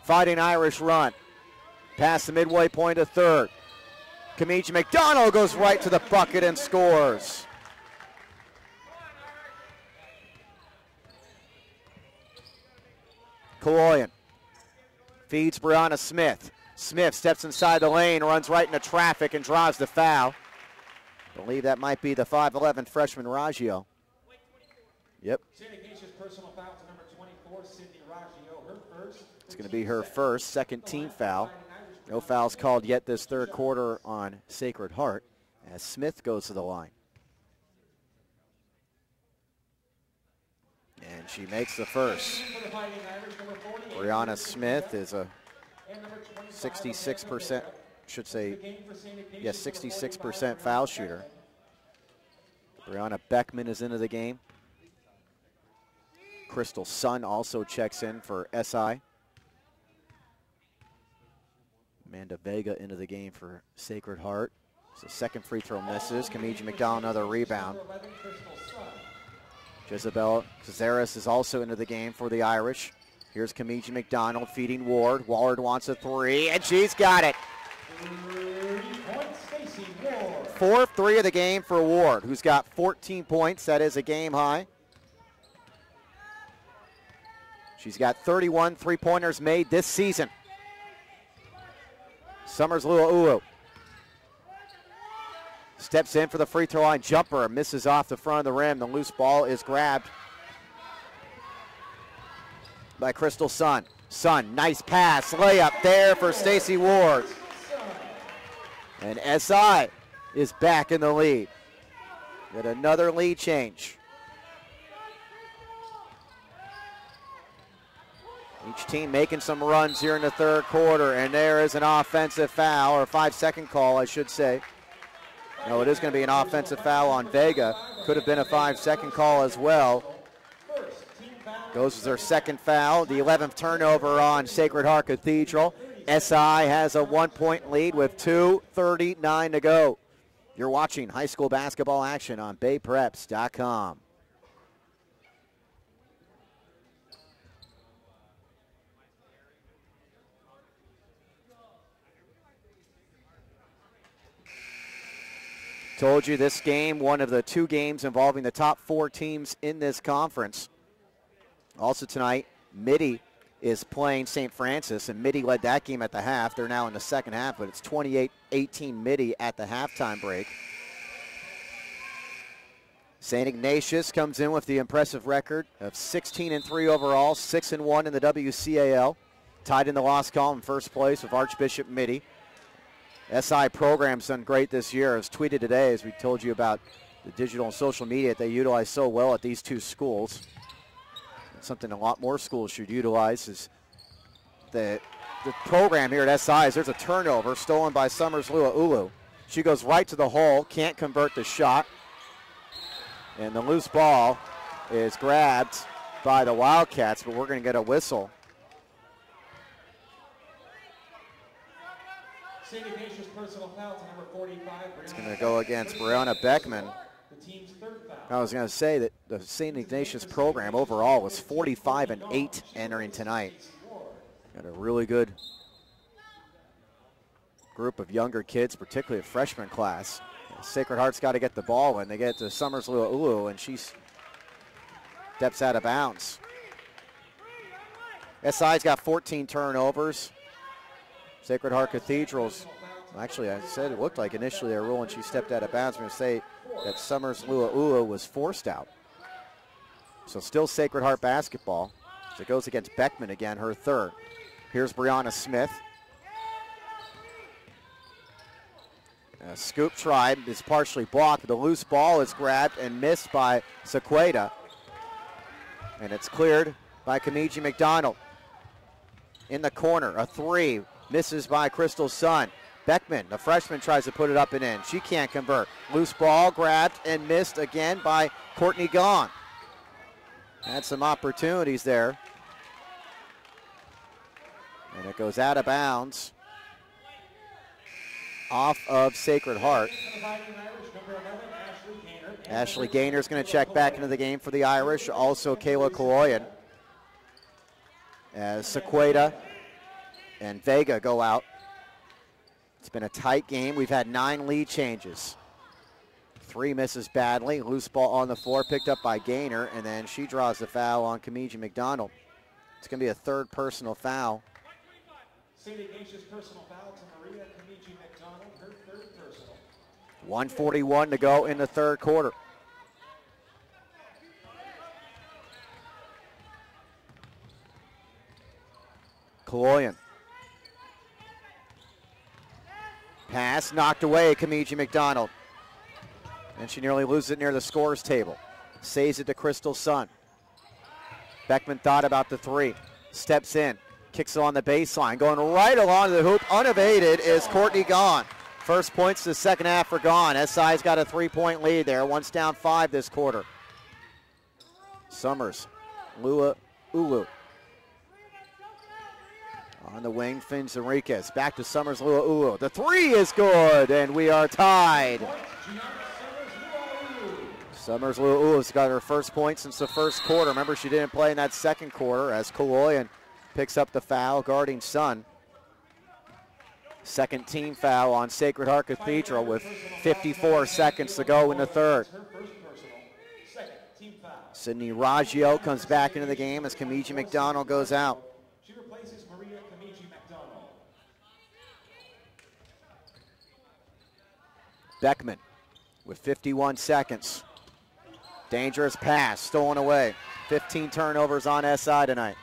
Fighting Irish run. Past the midway point of third. Kemiji-McDonald goes right to the bucket and scores. Kaloyan feeds Brianna Smith. Smith steps inside the lane, runs right into traffic, and draws the foul. I believe that might be the 5'11 freshman Raggio. Yep. It's going to be her first, second team foul. No fouls called yet this third quarter on Sacred Heart as Smith goes to the line. And she makes the first. Brianna Smith is a 66%, should say, yes, 66% foul shooter. Brianna Beckman is into the game. Crystal Sun also checks in for SI. Amanda Vega into the game for Sacred Heart. So second free throw misses. Kemiji-McDonald another rebound. Jezebel Cazares is also into the game for the Irish. Here's Kemiji-McDonald feeding Ward. Ward wants a three, and she's got it. 4th three of the game for Ward, who's got 14 points. That is a game high. She's got 31 three-pointers made this season. Summers-Luaulu steps in for the free throw line jumper, misses off the front of the rim. The loose ball is grabbed by Crystal Sun. Sun, nice pass, layup there for Stacy Ward. And SI is back in the lead. Get another lead change. Each team making some runs here in the third quarter, and there is an offensive foul, or a 5-second call, I should say. No, it is going to be an offensive foul on Vega. Could have been a 5-second call as well. Goes as their second foul, the 11th turnover on Sacred Heart Cathedral. SI has a 1-point lead with 2:39 to go. You're watching high school basketball action on BayPreps.com. Told you this game, one of the 2 games involving the top 4 teams in this conference. Also tonight, Mitty is playing St. Francis, and Mitty led that game at the half. They're now in the second half, but it's 28-18 Mitty at the halftime break. St. Ignatius comes in with the impressive record of 16-3 overall, 6-1 in the WCAL. Tied in the loss column in first place with Archbishop Mitty. SI program's done great this year. As tweeted today, as we told you about the digital and social media that they utilize so well at these 2 schools. And something a lot more schools should utilize is the program here at SI. There's a turnover stolen by Summers-Luaulu. She goes right to the hole, can't convert the shot. And the loose ball is grabbed by the Wildcats, but we're going to get a whistle. It's going to go against Brianna Beckman. I was going to say that the St. Ignatius program overall was 45-8 entering tonight. Got a really good group of younger kids, particularly a freshman class. Sacred Heart's got to get the ball in. They get to Summers-Luaulu, and she steps out of bounds. SI's got 14 turnovers. Sacred Heart Cathedral's, actually I said it looked like initially a rule and she stepped out of bounds. I'm going to say that Summers-Luaulu was forced out. So still Sacred Heart basketball. So it goes against Beckman again, her third. Here's Brianna Smith. A scoop try is partially blocked, but the loose ball is grabbed and missed by Sequeda. And it's cleared by Kemiji-McDonald. In the corner, a three, misses by Crystal Sun. Beckman, the freshman, tries to put it up and in. She can't convert. Loose ball grabbed and missed again by Courtney Gaughan. Had some opportunities there. And it goes out of bounds. Off of Sacred Heart. Ashley Gaynor is going to check back into the game for the Irish. Also Kayla Kaloyan. As Sequeda and Vega go out. It's been a tight game. We've had 9 lead changes. 3 misses badly. Loose ball on the floor picked up by Gaynor, and then she draws the foul on Kemiji-McDonald. It's going to be a third personal foul. St. Ignatius personal foul to Maria Kemiji-McDonald, her third personal. 1:41 to go in the third quarter. Kaloyan. Pass knocked away, Kemiji-McDonald. And she nearly loses it near the scores table. Saves it to Crystal Sun. Beckman thought about the three. Steps in. Kicks it on the baseline. Going right along the hoop. Unabated is Courtney Gaughan. First points to the second half are gone. SI's got a 3-point lead there. One's down 5 this quarter. Summers-Luaulu. On the wing, Fins Enriquez. Back to Summers-Luaulu. The three is good, and we are tied. Summers-Luaulu's got her first point since the first quarter. Remember, she didn't play in that second quarter as Kaloyan picks up the foul guarding Sun. Second team foul on Sacred Heart Cathedral with 54 seconds to go in the third. Sydney Raggio comes back into the game as Kemiji-McDonald goes out. She replaces Maria Kemiji-McDonald. Beckman with 51 seconds. Dangerous pass, stolen away. 15 turnovers on SI tonight.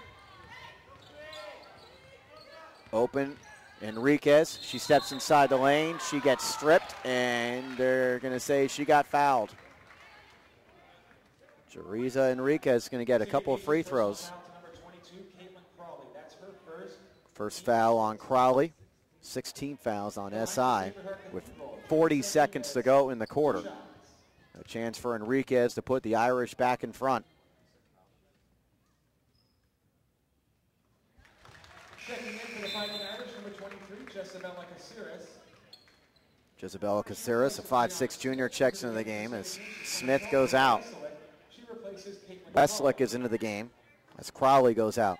Open, Enriquez. She steps inside the lane. She gets stripped, and they're going to say she got fouled. Jeriza Enriquez is going to get a couple of free throws. First foul on Crowley. 16 fouls on SI with 40 seconds to go in the quarter. A chance for Enriquez to put the Irish back in front. Checking in for the Fighting Irish, number 23, Jezebel Caceres. Jezebel Caceres, a 5'6" junior, checks into the game as Smith goes out. Westlick is into the game as Crowley goes out.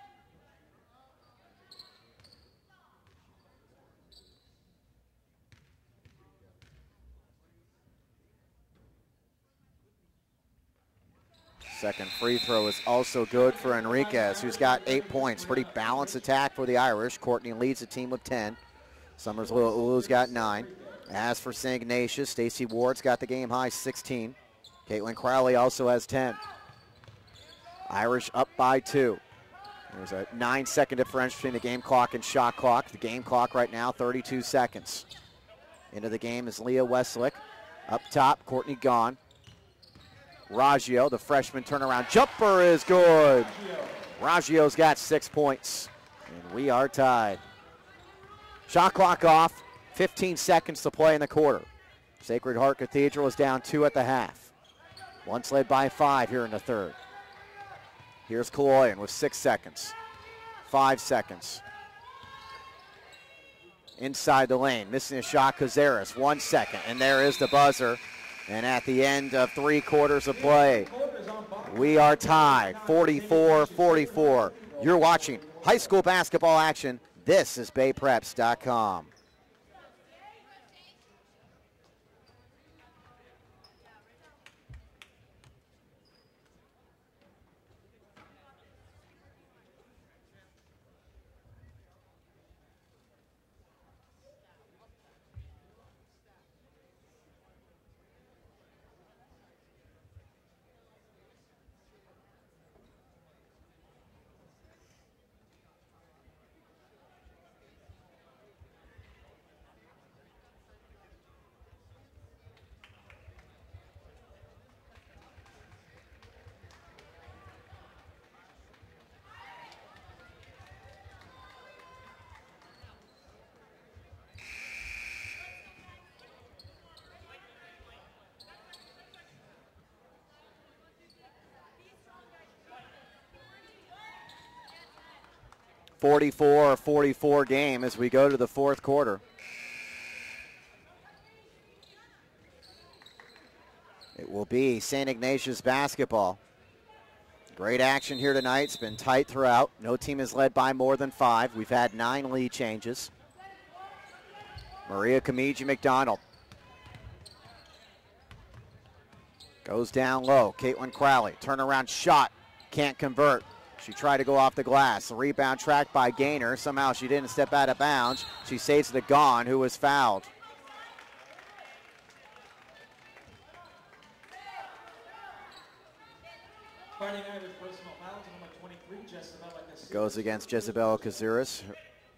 Second free throw is also good for Enriquez, who's got 8 points. Pretty balanced attack for the Irish. Courtney leads the team with 10. Summers-Luaulu's got 9. As for St. Ignatius, Stacey Ward's got the game high 16. Caitlin Crowley also has 10. Irish up by 2. There's a 9-second differential between the game clock and shot clock. The game clock right now, 32 seconds. Into the game is Leah Westlick. Up top, Courtney Gaughan. Raggio, the freshman turnaround jumper is good. Raggio's got 6 points, and we are tied. Shot clock off, 15 seconds to play in the quarter. Sacred Heart Cathedral is down 2 at the half. Once led by 5 here in the third. Here's Kaloyan with 6 seconds. 5 seconds. Inside the lane, missing a shot, Caceres, 1 second, and there is the buzzer. And at the end of 3 quarters of play, we are tied, 44-44. You're watching high school basketball action. This is BayPreps.com. 44-44 game as we go to the fourth quarter. It will be St. Ignatius basketball. Great action here tonight. It's been tight throughout. No team is led by more than 5. We've had 9 lead changes. Maria Kemiji-McDonald goes down low. Caitlin Crowley, turnaround shot, can't convert. She tried to go off the glass. The rebound tracked by Gaynor. Somehow she didn't step out of bounds. She saves it to Gahn, who was fouled. Goes against Jezebel Cazares.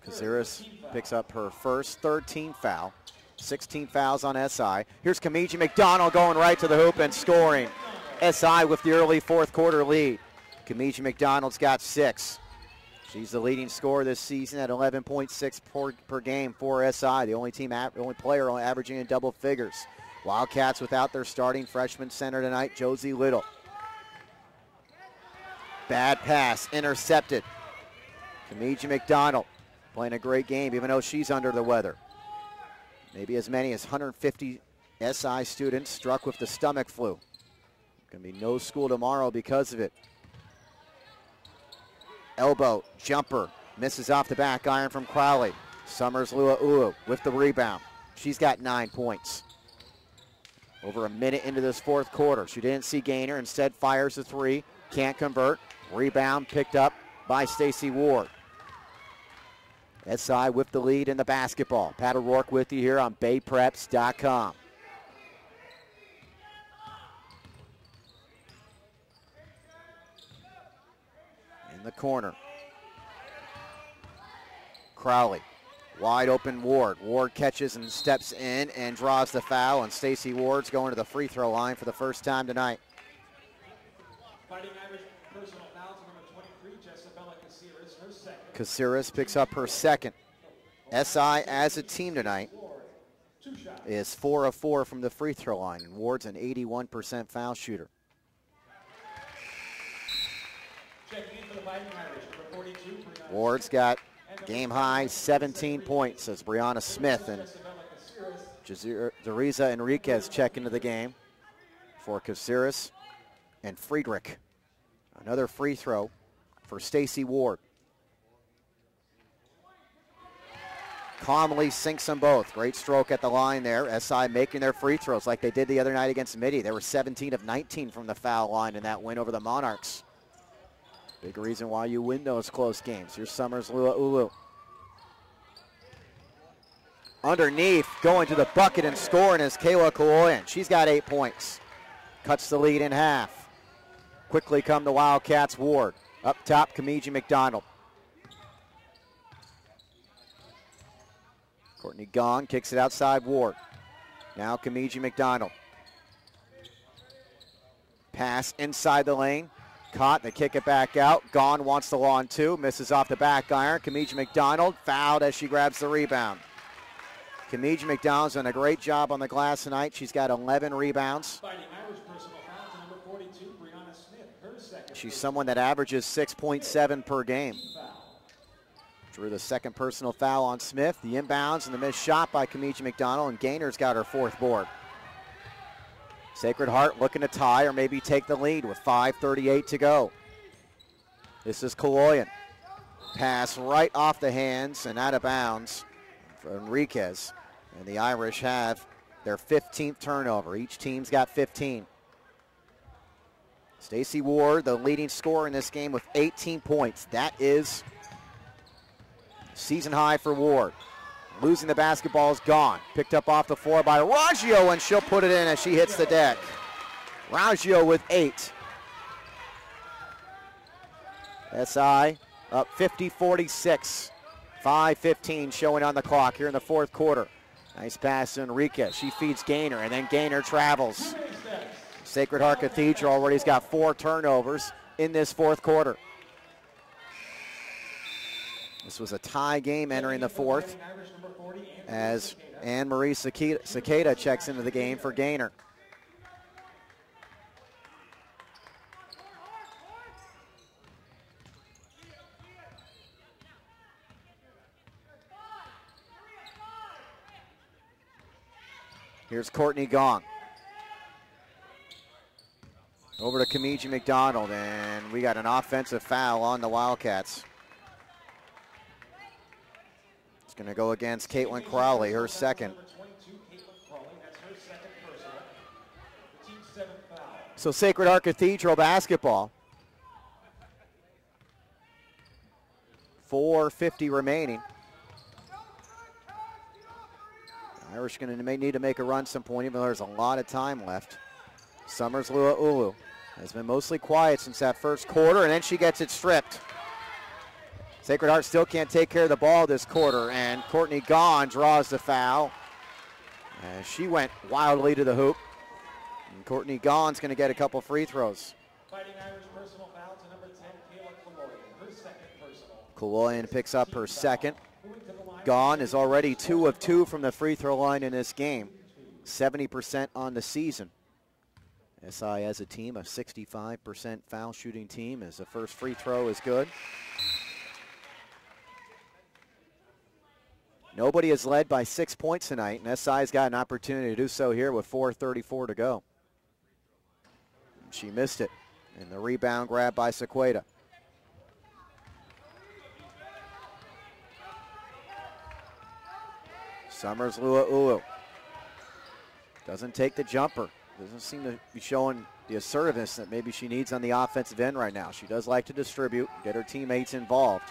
Cazares picks up her first 13th foul. 16 fouls on SI. Here's Kemiji-McDonald going right to the hoop and scoring. SI with the early fourth quarter lead. Kemiji-McDonald's got 6. She's the leading scorer this season at 11.6 per game for SI. The only player averaging in double figures. Wildcats without their starting freshman center tonight, Josie Little. Bad pass, intercepted. Kemiji-McDonald playing a great game, even though she's under the weather. Maybe as many as 150 SI students struck with the stomach flu. Going to be no school tomorrow because of it. Elbow, jumper, misses off the back iron from Crowley. Summers-Luaulu with the rebound. She's got 9 points. Over a minute into this fourth quarter. She didn't see Gaynor, instead fires a 3, can't convert. Rebound picked up by Stacy Ward. SI with the lead in the basketball. Pat O'Rourke with you here on BayPreps.com. In the corner. Crowley. Wide open Ward. Ward catches and steps in and draws the foul, and Stacy Ward's going to the free throw line for the first time tonight. Fighting Irish personal fouls, number 23, Jezebel Cazares, her second. Cazares picks up her second. SI as a team tonight is 4 of 4 from the free throw line, and Ward's an 81% foul shooter. Checking in for the Fighting Irish, number 42. Ward's got game high 17 points as Brianna Smith and Deriza Enriquez check into the game for Cazares and Friedrich. Another free throw for Stacy Ward. Calmly sinks them both. Great stroke at the line there. SI making their free throws like they did the other night against Midi. They were 17 of 19 from the foul line in that win over the Monarchs. Big reason why you win those close games. Here's Summers-Luaulu. Underneath, going to the bucket and scoring is Kayla Kaloyan. She's got 8 points. Cuts the lead in half. Quickly come the Wildcats. Ward. Up top, Kemiji-McDonald. Courtney Gahn kicks it outside Ward. Now Kemiji-McDonald. Pass inside the lane. Caught, they kick it back out. Gahn wants the lawn too. Misses off the back iron. Kemiji-McDonald fouled as she grabs the rebound. Kemiji-McDonald's done a great job on the glass tonight. She's got 11 rebounds. She's someone that averages 6.7 per game. Drew the second personal foul on Smith. The inbounds and the missed shot by Kemiji-McDonald, and Gaynor's got her 4th board. Sacred Heart looking to tie or maybe take the lead with 5:38 to go. This is Kaloyan. Pass right off the hands and out of bounds for Enriquez. And the Irish have their 15th turnover. Each team's got 15. Stacy Ward, the leading scorer in this game with 18 points. That is season high for Ward. Losing the basketball is gone. Picked up off the floor by Raggio, and she'll put it in as she hits the deck. Raggio with 8. SI up 50-46. 5:15 showing on the clock here in the fourth quarter. Nice pass to Enriquez. She feeds Gaynor, and then Gaynor travels. Sacred Heart Cathedral already has got 4 turnovers in this fourth quarter. This was a tie game entering the fourth as Anne-Marie Cicada checks into the game for Gaynor. Here's Courtney Gong. Over to Kemiji-McDonald, and we got an offensive foul on the Wildcats. It's going to go against Caitlin Crowley, her second. So Sacred Heart Cathedral basketball. 4:50 remaining. Irish going to need to make a run some point, even though there's a lot of time left. Summers-Luaulu has been mostly quiet since that first quarter, and then she gets it stripped. Sacred Heart still can't take care of the ball this quarter, and Courtney Gahn draws the foul. She went wildly to the hoop. And Courtney Gahn's going to get a couple free throws. Fighting Irish personal foul to number 10, Kayla Kaloyan, her second personal. Kaloyan picks up her second. Gahn is already 2 of 2 from the free throw line in this game. 70% on the season. SI as a team, a 65% foul shooting team, as the first free throw is good. Nobody is led by 6 points tonight, and SI's got an opportunity to do so here with 4:34 to go. She missed it, and the rebound grab by Sequeda. Summers-Luaulu doesn't take the jumper. Doesn't seem to be showing the assertiveness that maybe she needs on the offensive end right now. She does like to distribute, get her teammates involved.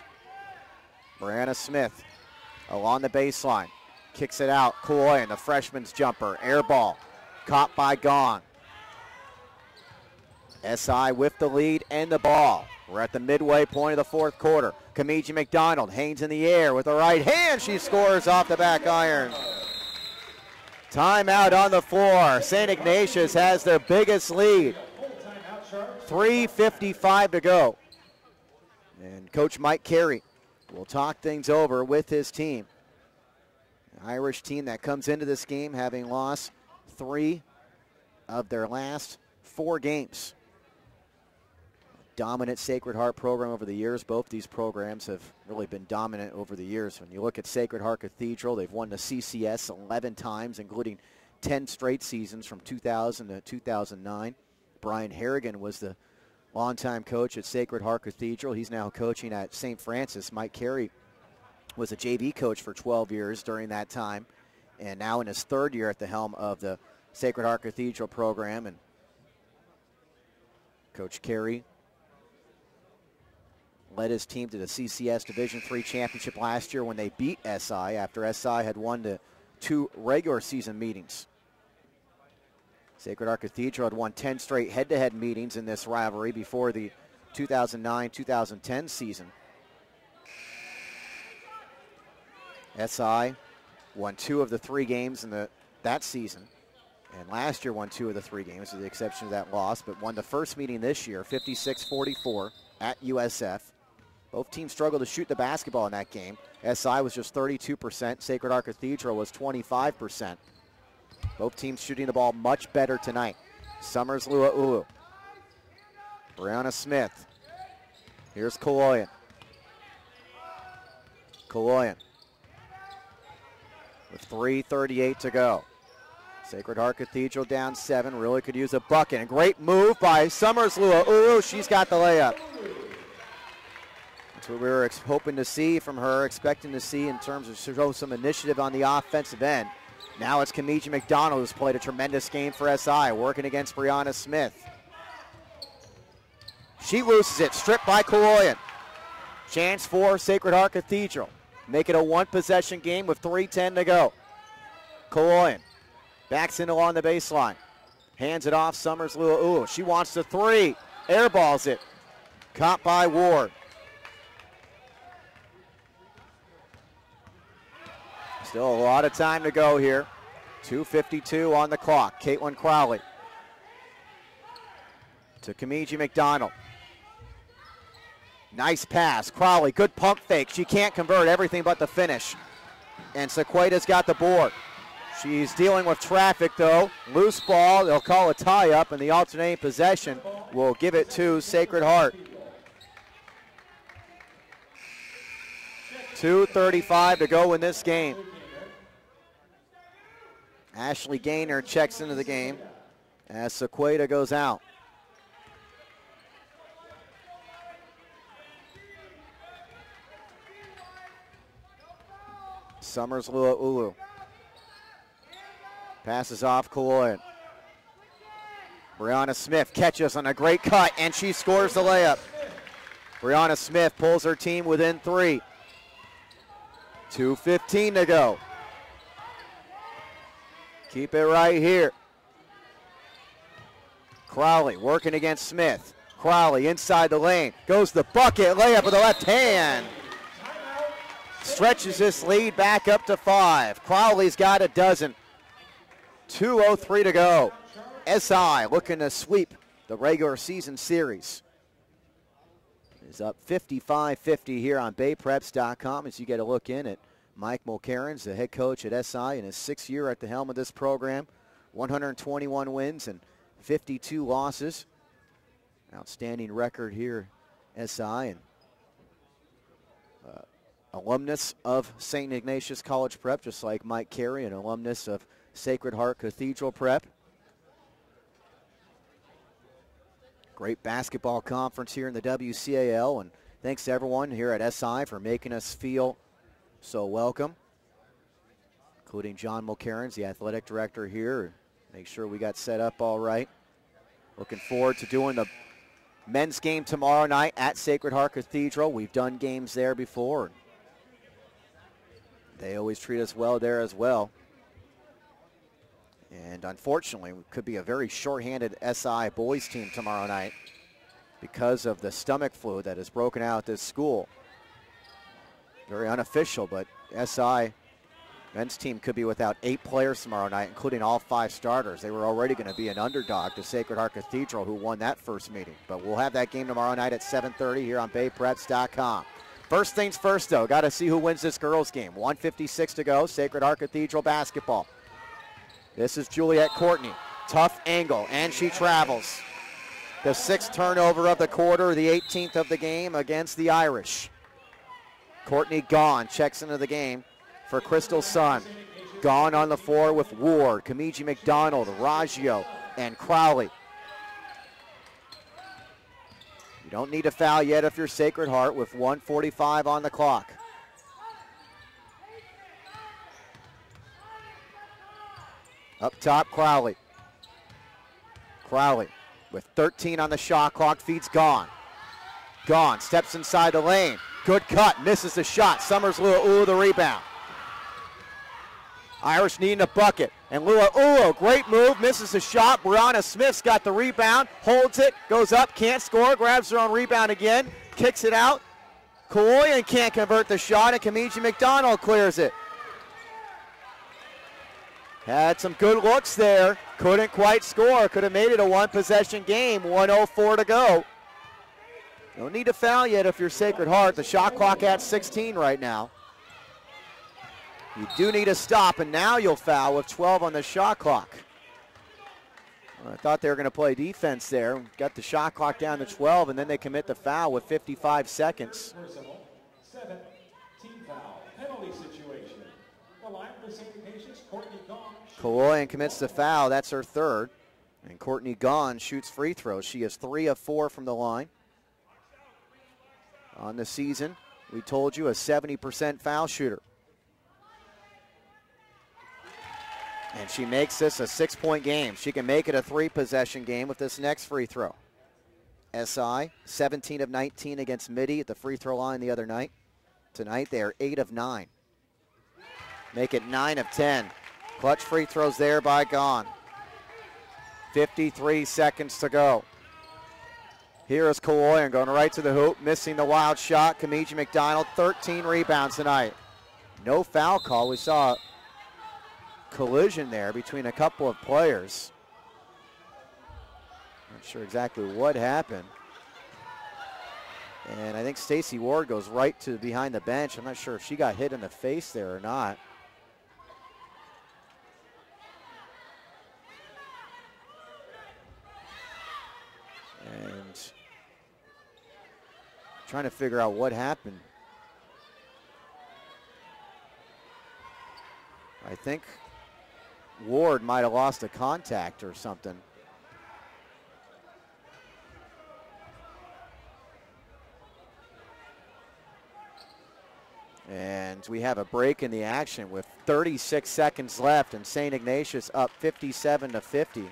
Brianna Smith along the baseline, kicks it out. Kaloyan, the freshman's jumper, air ball, caught by Gong. SI with the lead and the ball. We're at the midway point of the fourth quarter. Kemiji-McDonald, Haynes in the air with the right hand. She scores off the back iron. Timeout on the floor. St. Ignatius has their biggest lead. 3:55 to go. And Coach Mike Carey will talk things over with his team. An Irish team that comes into this game having lost 3 of their last 4 games. Dominant Sacred Heart program over the years. Both these programs have really been dominant over the years. When you look at Sacred Heart Cathedral, they've won the CCS 11 times, including 10 straight seasons from 2000 to 2009. Brian Harrigan was the longtime coach at Sacred Heart Cathedral. He's now coaching at St. Francis. Mike Carey was a JV coach for 12 years during that time, and now in his 3rd year at the helm of the Sacred Heart Cathedral program. And Coach Carey led his team to the CCS Division III championship last year when they beat SI after SI had won the 2 regular season meetings. Sacred Heart Cathedral had won 10 straight head-to-head meetings in this rivalry before the 2009-2010 season. SI won 2 of the 3 games in that season, and last year won 2 of the 3 games with the exception of that loss, but won the first meeting this year, 56-44 at USF. Both teams struggled to shoot the basketball in that game. SI was just 32%. Sacred Heart Cathedral was 25%. Both teams shooting the ball much better tonight. Summers-Luaulu. Brianna Smith. Here's Kaloyan. Kaloyan with 3:38 to go. Sacred Heart Cathedral down 7. Really could use a bucket. A great move by Summers-Luaulu. She's got the layup. That's what we were hoping to see from her, expecting to see in terms of show some initiative on the offensive end. Now it's Kemiji-McDonald, who's played a tremendous game for SI, working against Brianna Smith. She loses it, stripped by Kaloyan. Chance for Sacred Heart Cathedral. Make it a 1-possession game with 3:10 to go. Kaloyan backs in along the baseline. Hands it off, Summers-Luaulu. She wants the 3. Airballs it. Caught by Ward. Still a lot of time to go here. 2:52 on the clock. Caitlin Crowley to Kemiji-McDonald. Nice pass. Crowley, good pump fake. She can't convert everything but the finish. And Sequeda's got the board. She's dealing with traffic, though. Loose ball. They'll call a tie-up, and the alternating possession will give it to Sacred Heart. 2:35 to go in this game. Ashley Gaynor checks into the game as Sequeda goes out. Summers-Luaulu passes off Kaloyan. Brianna Smith catches on a great cut, and she scores the layup. Brianna Smith pulls her team within 3. 2:15 to go. Keep it right here. Crowley working against Smith. Crowley inside the lane. Goes the bucket, layup with the left hand. Stretches this lead back up to 5. Crowley's got a dozen. 2:03 to go. SI looking to sweep the regular season series. Is up 55-50 here on BayPreps.com as you get a look in at Mike Mulcairns, the head coach at SI in his 6th year at the helm of this program. 121 wins and 52 losses. Outstanding record here, SI, and alumnus of St. Ignatius College Prep, just like Mike Carey, an alumnus of Sacred Heart Cathedral Prep. Great basketball conference here in the WCAL, and thanks to everyone here at SI for making us feel so welcome, including John Mulcairns, the athletic director here. Make sure we got set up all right. Looking forward to doing the men's game tomorrow night at Sacred Heart Cathedral. We've done games there before. They always treat us well there as well. And unfortunately, it could be a very shorthanded SI boys team tomorrow night because of the stomach flu that has broken out at this school. Very unofficial, but SI men's team could be without 8 players tomorrow night, including all 5 starters. They were already going to be an underdog to Sacred Heart Cathedral, who won that first meeting. But we'll have that game tomorrow night at 7:30 here on BayPreps.com. First things first, though, got to see who wins this girls' game. 1:56 to go, Sacred Heart Cathedral basketball. This is Juliet Courtney. Tough angle, and she travels. The 6th turnover of the quarter, the 18th of the game against the Irish. Courtney Gaughan checks into the game for Crystal Sun. Gaughan on the floor with Ward, Kemiji-McDonald, Raggio, and Crowley. You don't need a foul yet if you're Sacred Heart with 1:45 on the clock. Up top, Crowley. Crowley with 13 on the shot clock, feeds Gaughan. Gaughan steps inside the lane. Good cut, misses the shot. Summers-Luaulu the rebound. Irish needing a bucket. And Luaulu, great move, misses the shot. Brianna Smith's got the rebound, holds it, goes up, can't score, grabs her own rebound again, kicks it out. Kaloyan can't convert the shot, and Kemiji-McDonald clears it. Had some good looks there, couldn't quite score, could have made it a 1-possession game, 1:04 to go. No need to foul yet if you're Sacred Heart. The shot clock at 16 right now. You do need a stop, and now you'll foul with 12 on the shot clock. Well, I thought they were going to play defense there. Got the shot clock down to 12, and then they commit the foul with 55 seconds. Personal, 7, team foul, penalty situation. The line for St. Ignatius, Courtney Gaughan. Kaloyan commits the foul. That's her 3rd. And Courtney Gaughan shoots free throws. She is 3 of 4 from the line. On the season, we told you, a 70% foul shooter. And she makes this a 6-point game. She can make it a 3-possession game with this next free throw. SI, 17 of 19 against Midi at the free throw line the other night. Tonight, they are 8 of 9. Make it 9 of 10. Clutch free throws there by Gaughan. 53 seconds to go. Here is Kaloyan going right to the hoop, missing the wild shot. Kemiji-McDonald, 13 rebounds tonight. No foul call. We saw a collision there between a couple of players. Not sure exactly what happened. And I think Stacey Ward goes right to behind the bench. I'm not sure if she got hit in the face there or not. And trying to figure out what happened. I think Ward might have lost a contact or something. And we have a break in the action with 36 seconds left, and St. Ignatius up 57-50.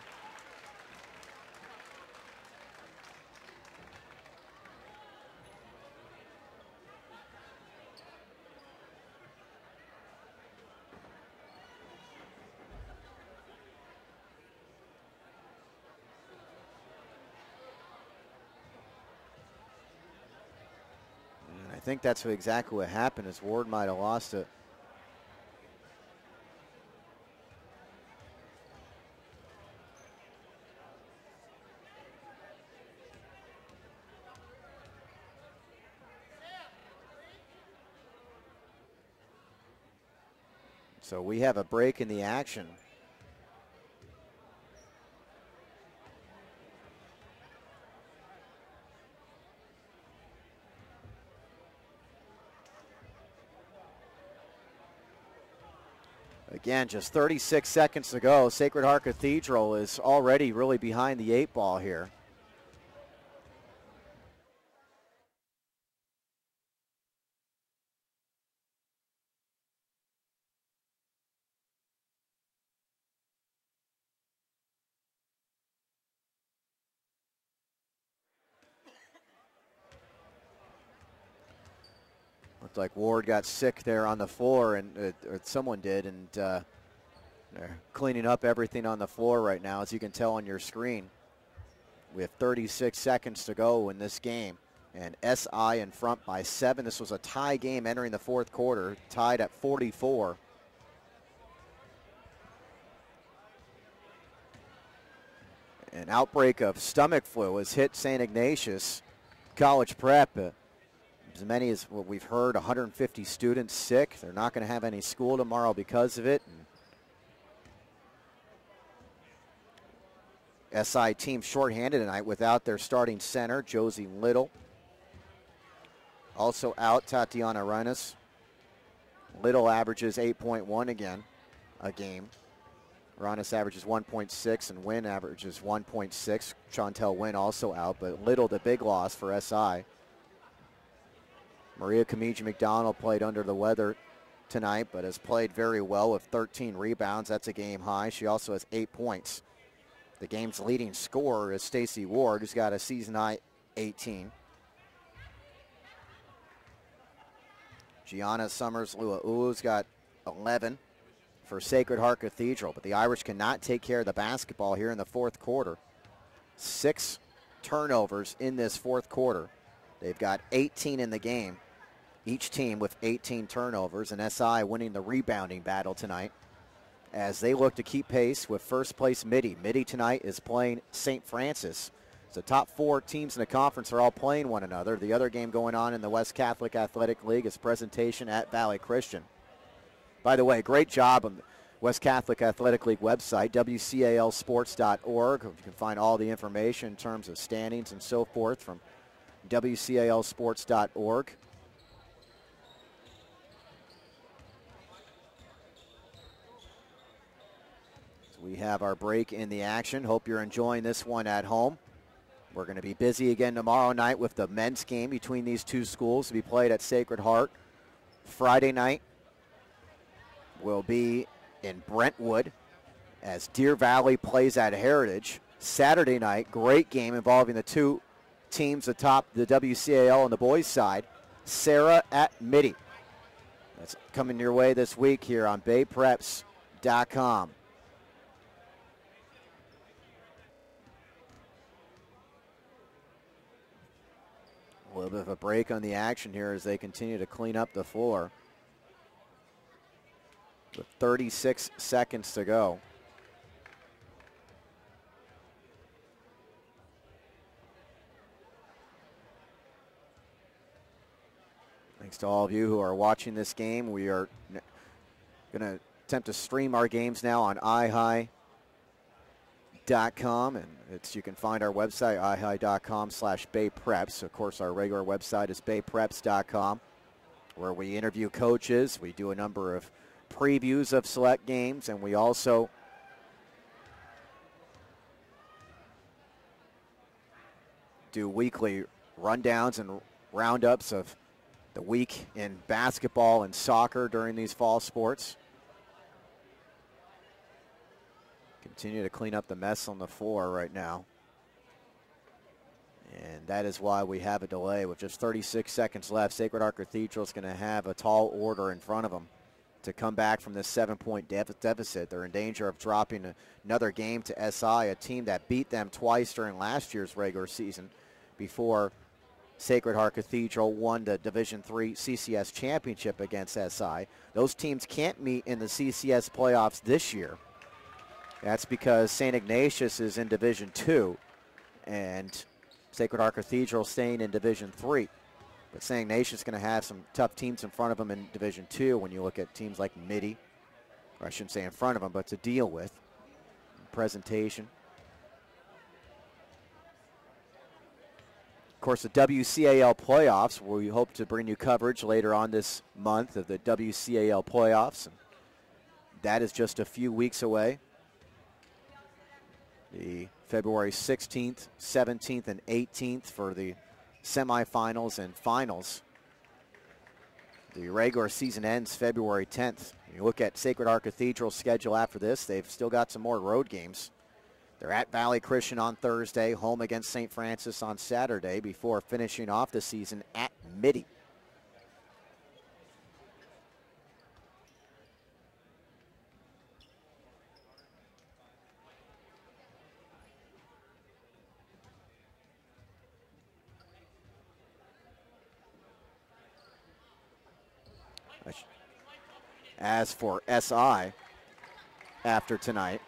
I think that's exactly what happened, is Ward might have lost it. So we have a break in the action. Again, just 36 seconds to go. Sacred Heart Cathedral is already really behind the 8 ball here. Looked like Ward got sick there on the floor, and or someone did, and they're cleaning up everything on the floor right now, as you can tell on your screen. We have 36 seconds to go in this game, and SI in front by 7. This was a tie game entering the 4th quarter, tied at 44. An outbreak of stomach flu has hit St. Ignatius College Prep. As many as what we've heard, 150 students sick. They're not going to have any school tomorrow because of it. And SI team shorthanded tonight without their starting center, Josie Little. Also out, Tatiana Reines. Little averages 8.1 again a game. Reines averages 1.6, and Wynn averages 1.6. Chantel Wynn also out, but Little the big loss for SI. Maria Kemiji-McDonald played under the weather tonight, but has played very well with 13 rebounds. That's a game high. She also has 8 points. The game's leading scorer is Stacy Ward, who's got a season high 18. Gianna Summers-Luaulu's got 11 for Sacred Heart Cathedral, but the Irish cannot take care of the basketball here in the 4th quarter. 6 turnovers in this 4th quarter. They've got 18 in the game, each team with 18 turnovers, and SI winning the rebounding battle tonight as they look to keep pace with first place Midi. Midi tonight is playing St. Francis. So top 4 teams in the conference are all playing one another. The other game going on in the West Catholic Athletic League is Presentation at Valley Christian. By the way, great job on the West Catholic Athletic League website, WCALsports.org. You can find all the information in terms of standings and so forth from WCALsports.org. So we have our break in the action. Hope you're enjoying this one at home. We're going to be busy again tomorrow night with the men's game between these two schools to be played at Sacred Heart. Friday night will be in Brentwood as Deer Valley plays at Heritage. Saturday night, great game involving the two teams atop the WCAL on the boys' side. Sarah at Midi. That's coming your way this week here on BayPreps.com. A little bit of a break on the action here as they continue to clean up the floor. With 36 seconds to go. Thanks to all of you who are watching this game. We are going to attempt to stream our games now on ihigh.com, and you can find our website, ihigh.com/baypreps. Of course, our regular website is baypreps.com, where we interview coaches. We do a number of previews of select games, and we also do weekly rundowns and roundups of the week in basketball and soccer during these fall sports. Continue to clean up the mess on the floor right now. And that is why we have a delay with just 36 seconds left. Sacred Heart Cathedral is going to have a tall order in front of them to come back from this 7-point deficit. They're in danger of dropping another game to SI, a team that beat them twice during last year's regular season before Sacred Heart Cathedral won the Division III CCS championship against SI. Those teams can't meet in the CCS playoffs this year. That's because St. Ignatius is in Division II and Sacred Heart Cathedral staying in Division III. But St. Ignatius is going to have some tough teams in front of them in Division II when you look at teams like Midi, or I shouldn't say in front of them, but to deal with. Presentation. Of course, the WCAL playoffs, where we hope to bring you coverage later on this month of the WCAL playoffs. And that is just a few weeks away. The February 16th, 17th, and 18th for the semifinals and finals. The regular season ends February 10th. You look at Sacred Heart Cathedral's schedule after this, they've still got some more road games. They're at Valley Christian on Thursday, home against St. Francis on Saturday, before finishing off the season at Midi. As for SI, after tonight,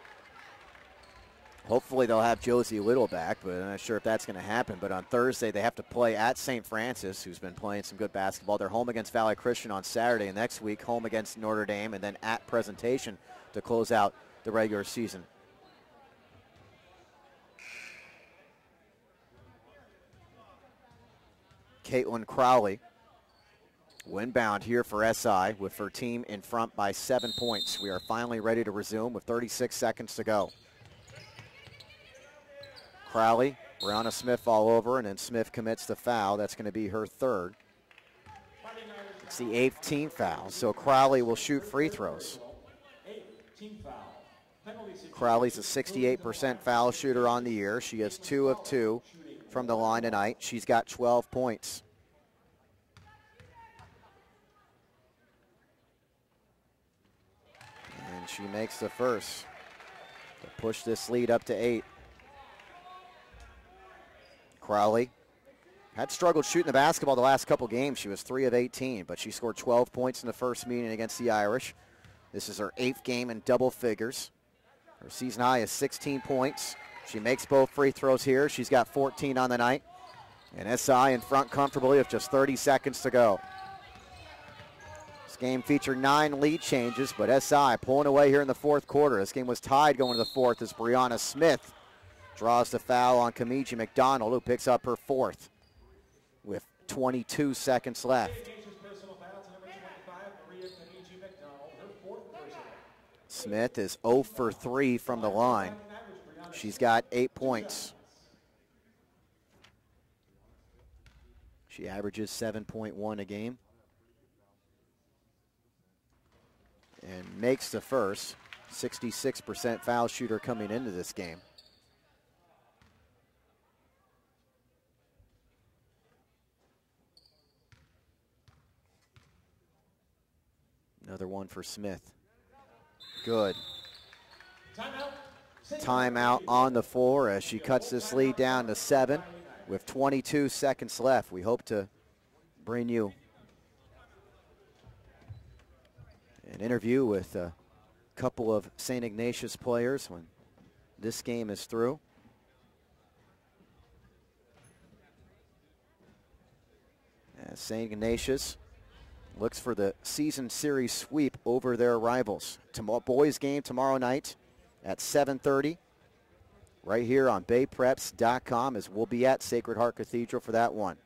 hopefully they'll have Josie Little back, but I'm not sure if that's going to happen. But on Thursday, they have to play at St. Francis, who's been playing some good basketball. They're home against Valley Christian on Saturday, and next week home against Notre Dame, and then at Presentation to close out the regular season. Caitlin Crowley, windbound here for SI with her team in front by 7 points. We are finally ready to resume with 36 seconds to go. Crowley, Brianna Smith all over, and then Smith commits the foul. That's going to be her third. It's the 8th team foul, so Crowley will shoot free throws. Crowley's a 68% foul shooter on the year. She has 2 of 2 from the line tonight. She's got 12 points. And she makes the first to push this lead up to 8. Crowley had struggled shooting the basketball the last couple games. She was 3 of 18, but she scored 12 points in the first meeting against the Irish. This is her 8th game in double figures. Her season high is 16 points. She makes both free throws here. She's got 14 on the night. And SI in front comfortably with just 30 seconds to go. This game featured 9 lead changes, but SI pulling away here in the fourth quarter. This game was tied going to the fourth as Brianna Smith draws the foul on Kemiji-McDonald, who picks up her 4th with 22 seconds left. Smith is 0 for 3 from the line. She's got 8 points. She averages 7.1 a game. And makes the first. 66% foul shooter coming into this game. Another one for Smith. Good. Timeout on the floor as she cuts this lead down to 7 with 22 seconds left. We hope to bring you an interview with a couple of St. Ignatius players when this game is through. As St. Ignatius looks for the season series sweep over their rivals. Boys game tomorrow night at 7:30 right here on BayPreps.com, as we'll be at Sacred Heart Cathedral for that one.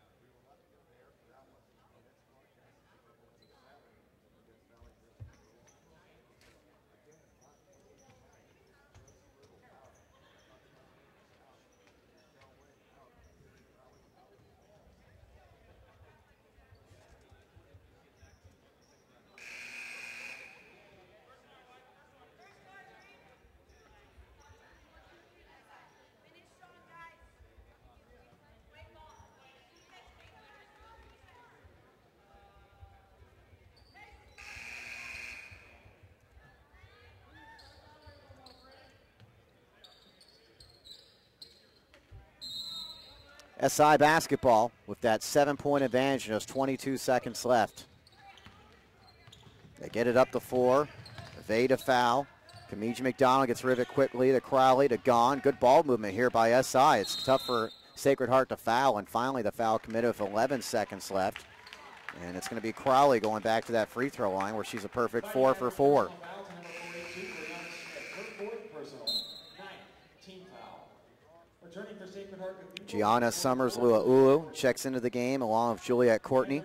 SI basketball with that 7-point advantage, just 22 seconds left. They get it up the floor. Evade a foul. Kemiji-McDonald gets rid of it quickly to Crowley to Gone. Good ball movement here by SI. It's tough for Sacred Heart to foul, and finally the foul committed with 11 seconds left. And it's going to be Crowley going back to that free throw line where she's a perfect 4 for 4. Gianna Summers-Luaulu checks into the game along with Juliet Courtney.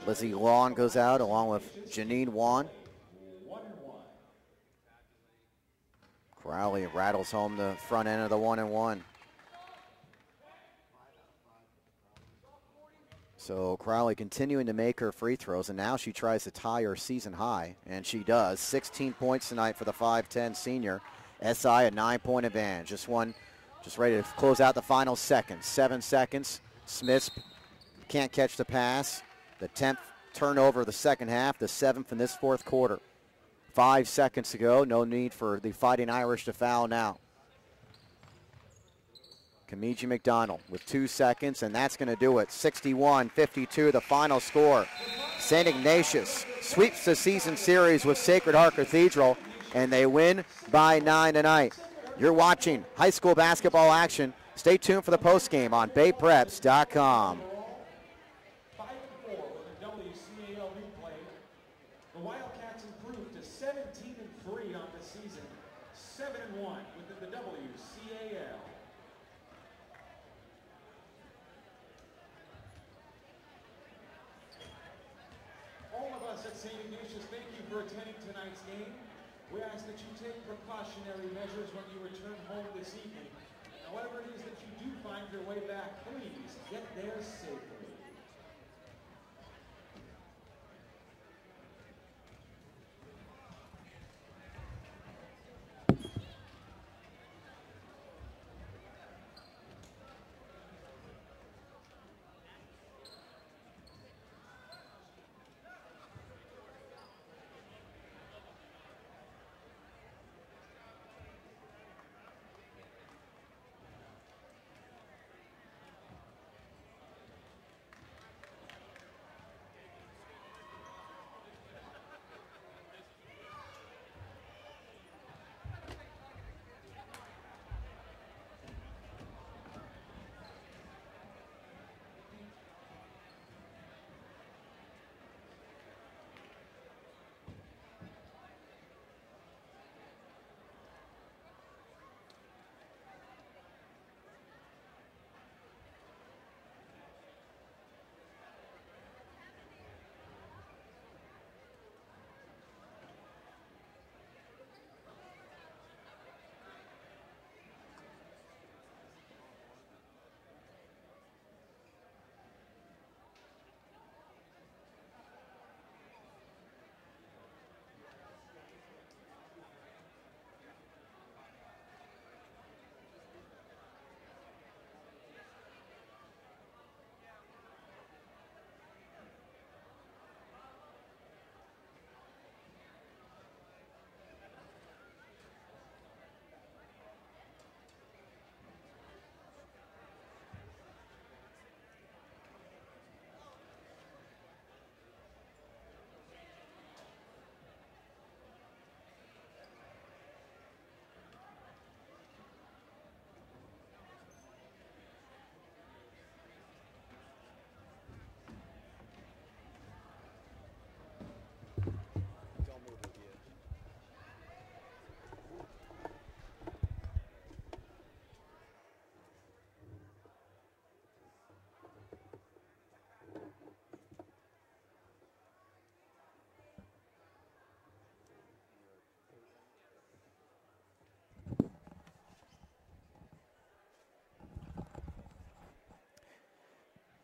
Lizzie Long goes out along with Janine Wan. Crowley rattles home the front end of the 1-and-1. So Crowley continuing to make her free throws, and now she tries to tie her season high, and she does. 16 points tonight for the 5'10 senior. SI a 9-point advantage. This one just ready to close out the final seconds. 7 seconds. Smith can't catch the pass. The 10th turnover of the second half, the 7th in this fourth quarter. 5 seconds to go. No need for the Fighting Irish to foul now. Kemiji-McDonald with 2 seconds, and that's going to do it. 61-52, the final score. St. Ignatius sweeps the season series with Sacred Heart Cathedral, and they win by 9 tonight. You're watching high school basketball action. Stay tuned for the postgame on BayPreps.com. 5-4 with the WCAL replay. The Wildcats improved to 17-3 on the season, 7-1 within the WCAL. All of us at St. Ignatius, thank you for attending tonight's game. We ask that you take precautionary measures when you return home this evening. However it is that you do find your way back, please get there safely.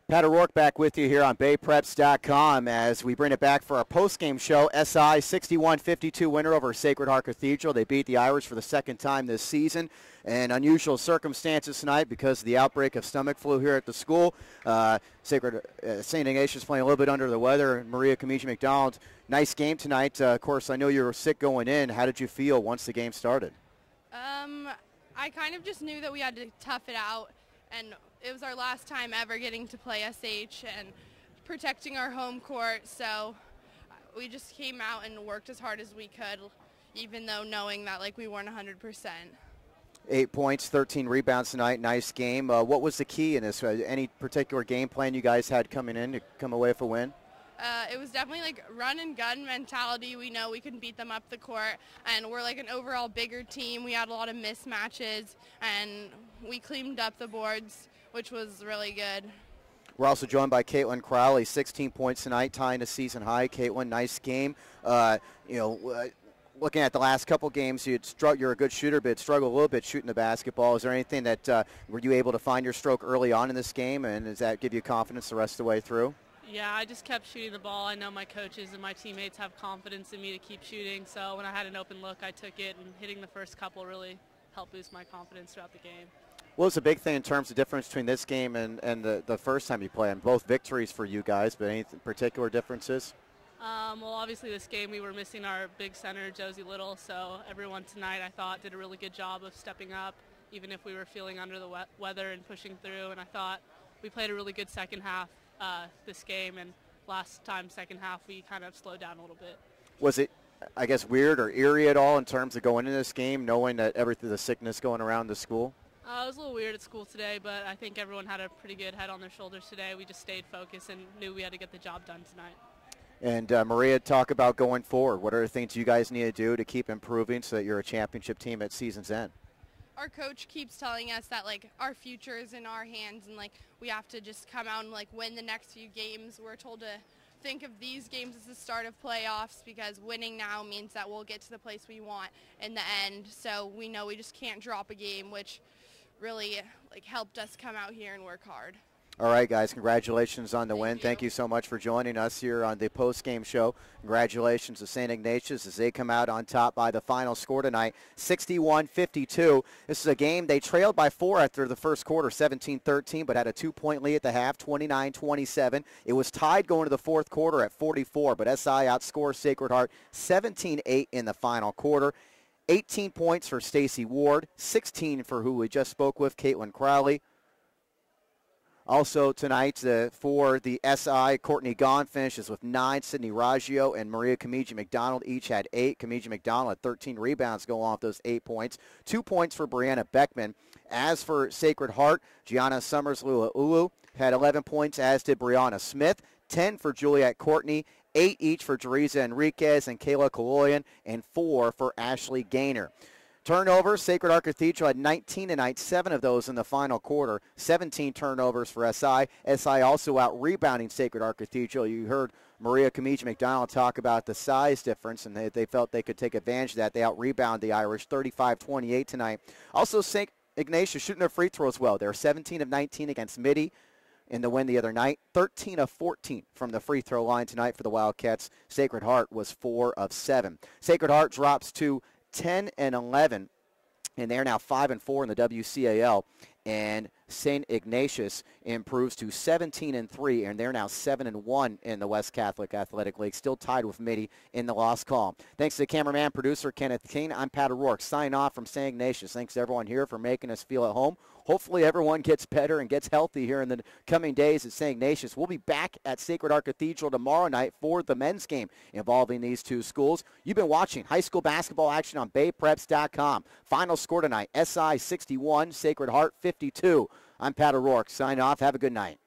Pat O'Rourke back with you here on BayPreps.com as we bring it back for our postgame show. SI 61-52 winner over Sacred Heart Cathedral. They beat the Irish for the second time this season. And unusual circumstances tonight because of the outbreak of stomach flu here at the school. St. Ignatius playing a little bit under the weather. Maria Kemiji-McDonald, nice game tonight. Of course, I know you were sick going in. How did you feel once the game started? I kind of just knew that we had to tough it out, and it was our last time ever getting to play SH and protecting our home court, so we just came out and worked as hard as we could, even though knowing that we weren't 100%. 8 points, 13 rebounds tonight. Nice game. What was the key in this? Any particular game plan you guys had coming in to come away with a win? It was definitely run and gun mentality. We know we can beat them up the court, and we're an overall bigger team. We had a lot of mismatches, and we cleaned up the boards, which was really good. We're also joined by Caitlin Crowley, 16 points tonight, tying a season high. Caitlin, nice game. Looking at the last couple games, you're a good shooter, but struggle a little bit shooting the basketball. Is there anything that were you able to find your stroke early on in this game, and does that give you confidence the rest of the way through? Yeah, I just kept shooting the ball. I know my coaches and my teammates have confidence in me to keep shooting, so when I had an open look, I took it, and hitting the first couple really helped boost my confidence throughout the game. What was the big thing in terms of difference between this game and the first time you played? And both victories for you guys, but any particular differences? Well, obviously this game we were missing our big center, Josie Little, so everyone tonight I thought did a really good job of stepping up, even if we were feeling under the weather and pushing through, and I thought we played a really good second half this game, and last time second half we kind of slowed down a little bit. Was it, I guess, weird or eerie at all in terms of going into this game, knowing that everything, the sickness going around the school? It was a little weird at school today, but I think everyone had a pretty good head on their shoulders today. We just stayed focused and knew we had to get the job done tonight. And Maria, talk about going forward. What are the things you guys need to do to keep improving so that you're a championship team at season's end? Our coach keeps telling us that our future is in our hands, and we have to just come out and win the next few games. We're told to think of these games as the start of playoffs, because winning now means that we'll get to the place we want in the end. So we know we just can't drop a game, which really helped us come out here and work hard. All right, guys, congratulations on the win. Thank you so much for joining us here on the post-game show. Congratulations to St. Ignatius as they come out on top by the final score tonight, 61-52. This is a game they trailed by 4 after the first quarter, 17-13, but had a 2-point lead at the half, 29-27. It was tied going to the fourth quarter at 44, but SI outscored Sacred Heart 17-8 in the final quarter. 18 points for Stacy Ward, 16 for who we just spoke with, Caitlin Crowley. Also tonight for the SI, Courtney Gahn finishes with 9. Sydney Raggio and Maria Kemiji-McDonald each had 8. Kemiji-McDonald had 13 rebounds go off those 8 points. 2 points for Brianna Beckman. As for Sacred Heart, Gianna Summers-Luaulu had 11 points, as did Brianna Smith. 10 for Juliet Courtney. 8 each for Teresa Enriquez and Kayla Kaloyan, and 4 for Ashley Gaynor. Turnovers, Sacred Heart Cathedral had 19 tonight, 7 of those in the final quarter, 17 turnovers for SI. SI also out-rebounding Sacred Heart Cathedral. You heard Maria Kemiji-McDonald talk about the size difference, and they felt they could take advantage of that. They out-rebound the Irish 35-28 tonight. Also, St. Ignatius shooting their free throws well. They're 17 of 19 against Midi in the win the other night. 13 of 14 from the free throw line tonight for the Wildcats. Sacred Heart was 4 of 7. Sacred Heart drops to 10-11, and they're now 5-4 in the WCAL. And St. Ignatius improves to 17-3, and they're now 7-1 in the West Catholic Athletic League, still tied with Midi in the loss column. Thanks to the cameraman, producer Kenneth King. I'm Pat O'Rourke, signing off from St. Ignatius. Thanks to everyone here for making us feel at home. Hopefully everyone gets better and gets healthy here in the coming days at St. Ignatius. We'll be back at Sacred Heart Cathedral tomorrow night for the men's game involving these two schools. You've been watching high school basketball action on BayPreps.com. Final score tonight, SI 61, Sacred Heart 52. I'm Pat O'Rourke, signing off. Have a good night.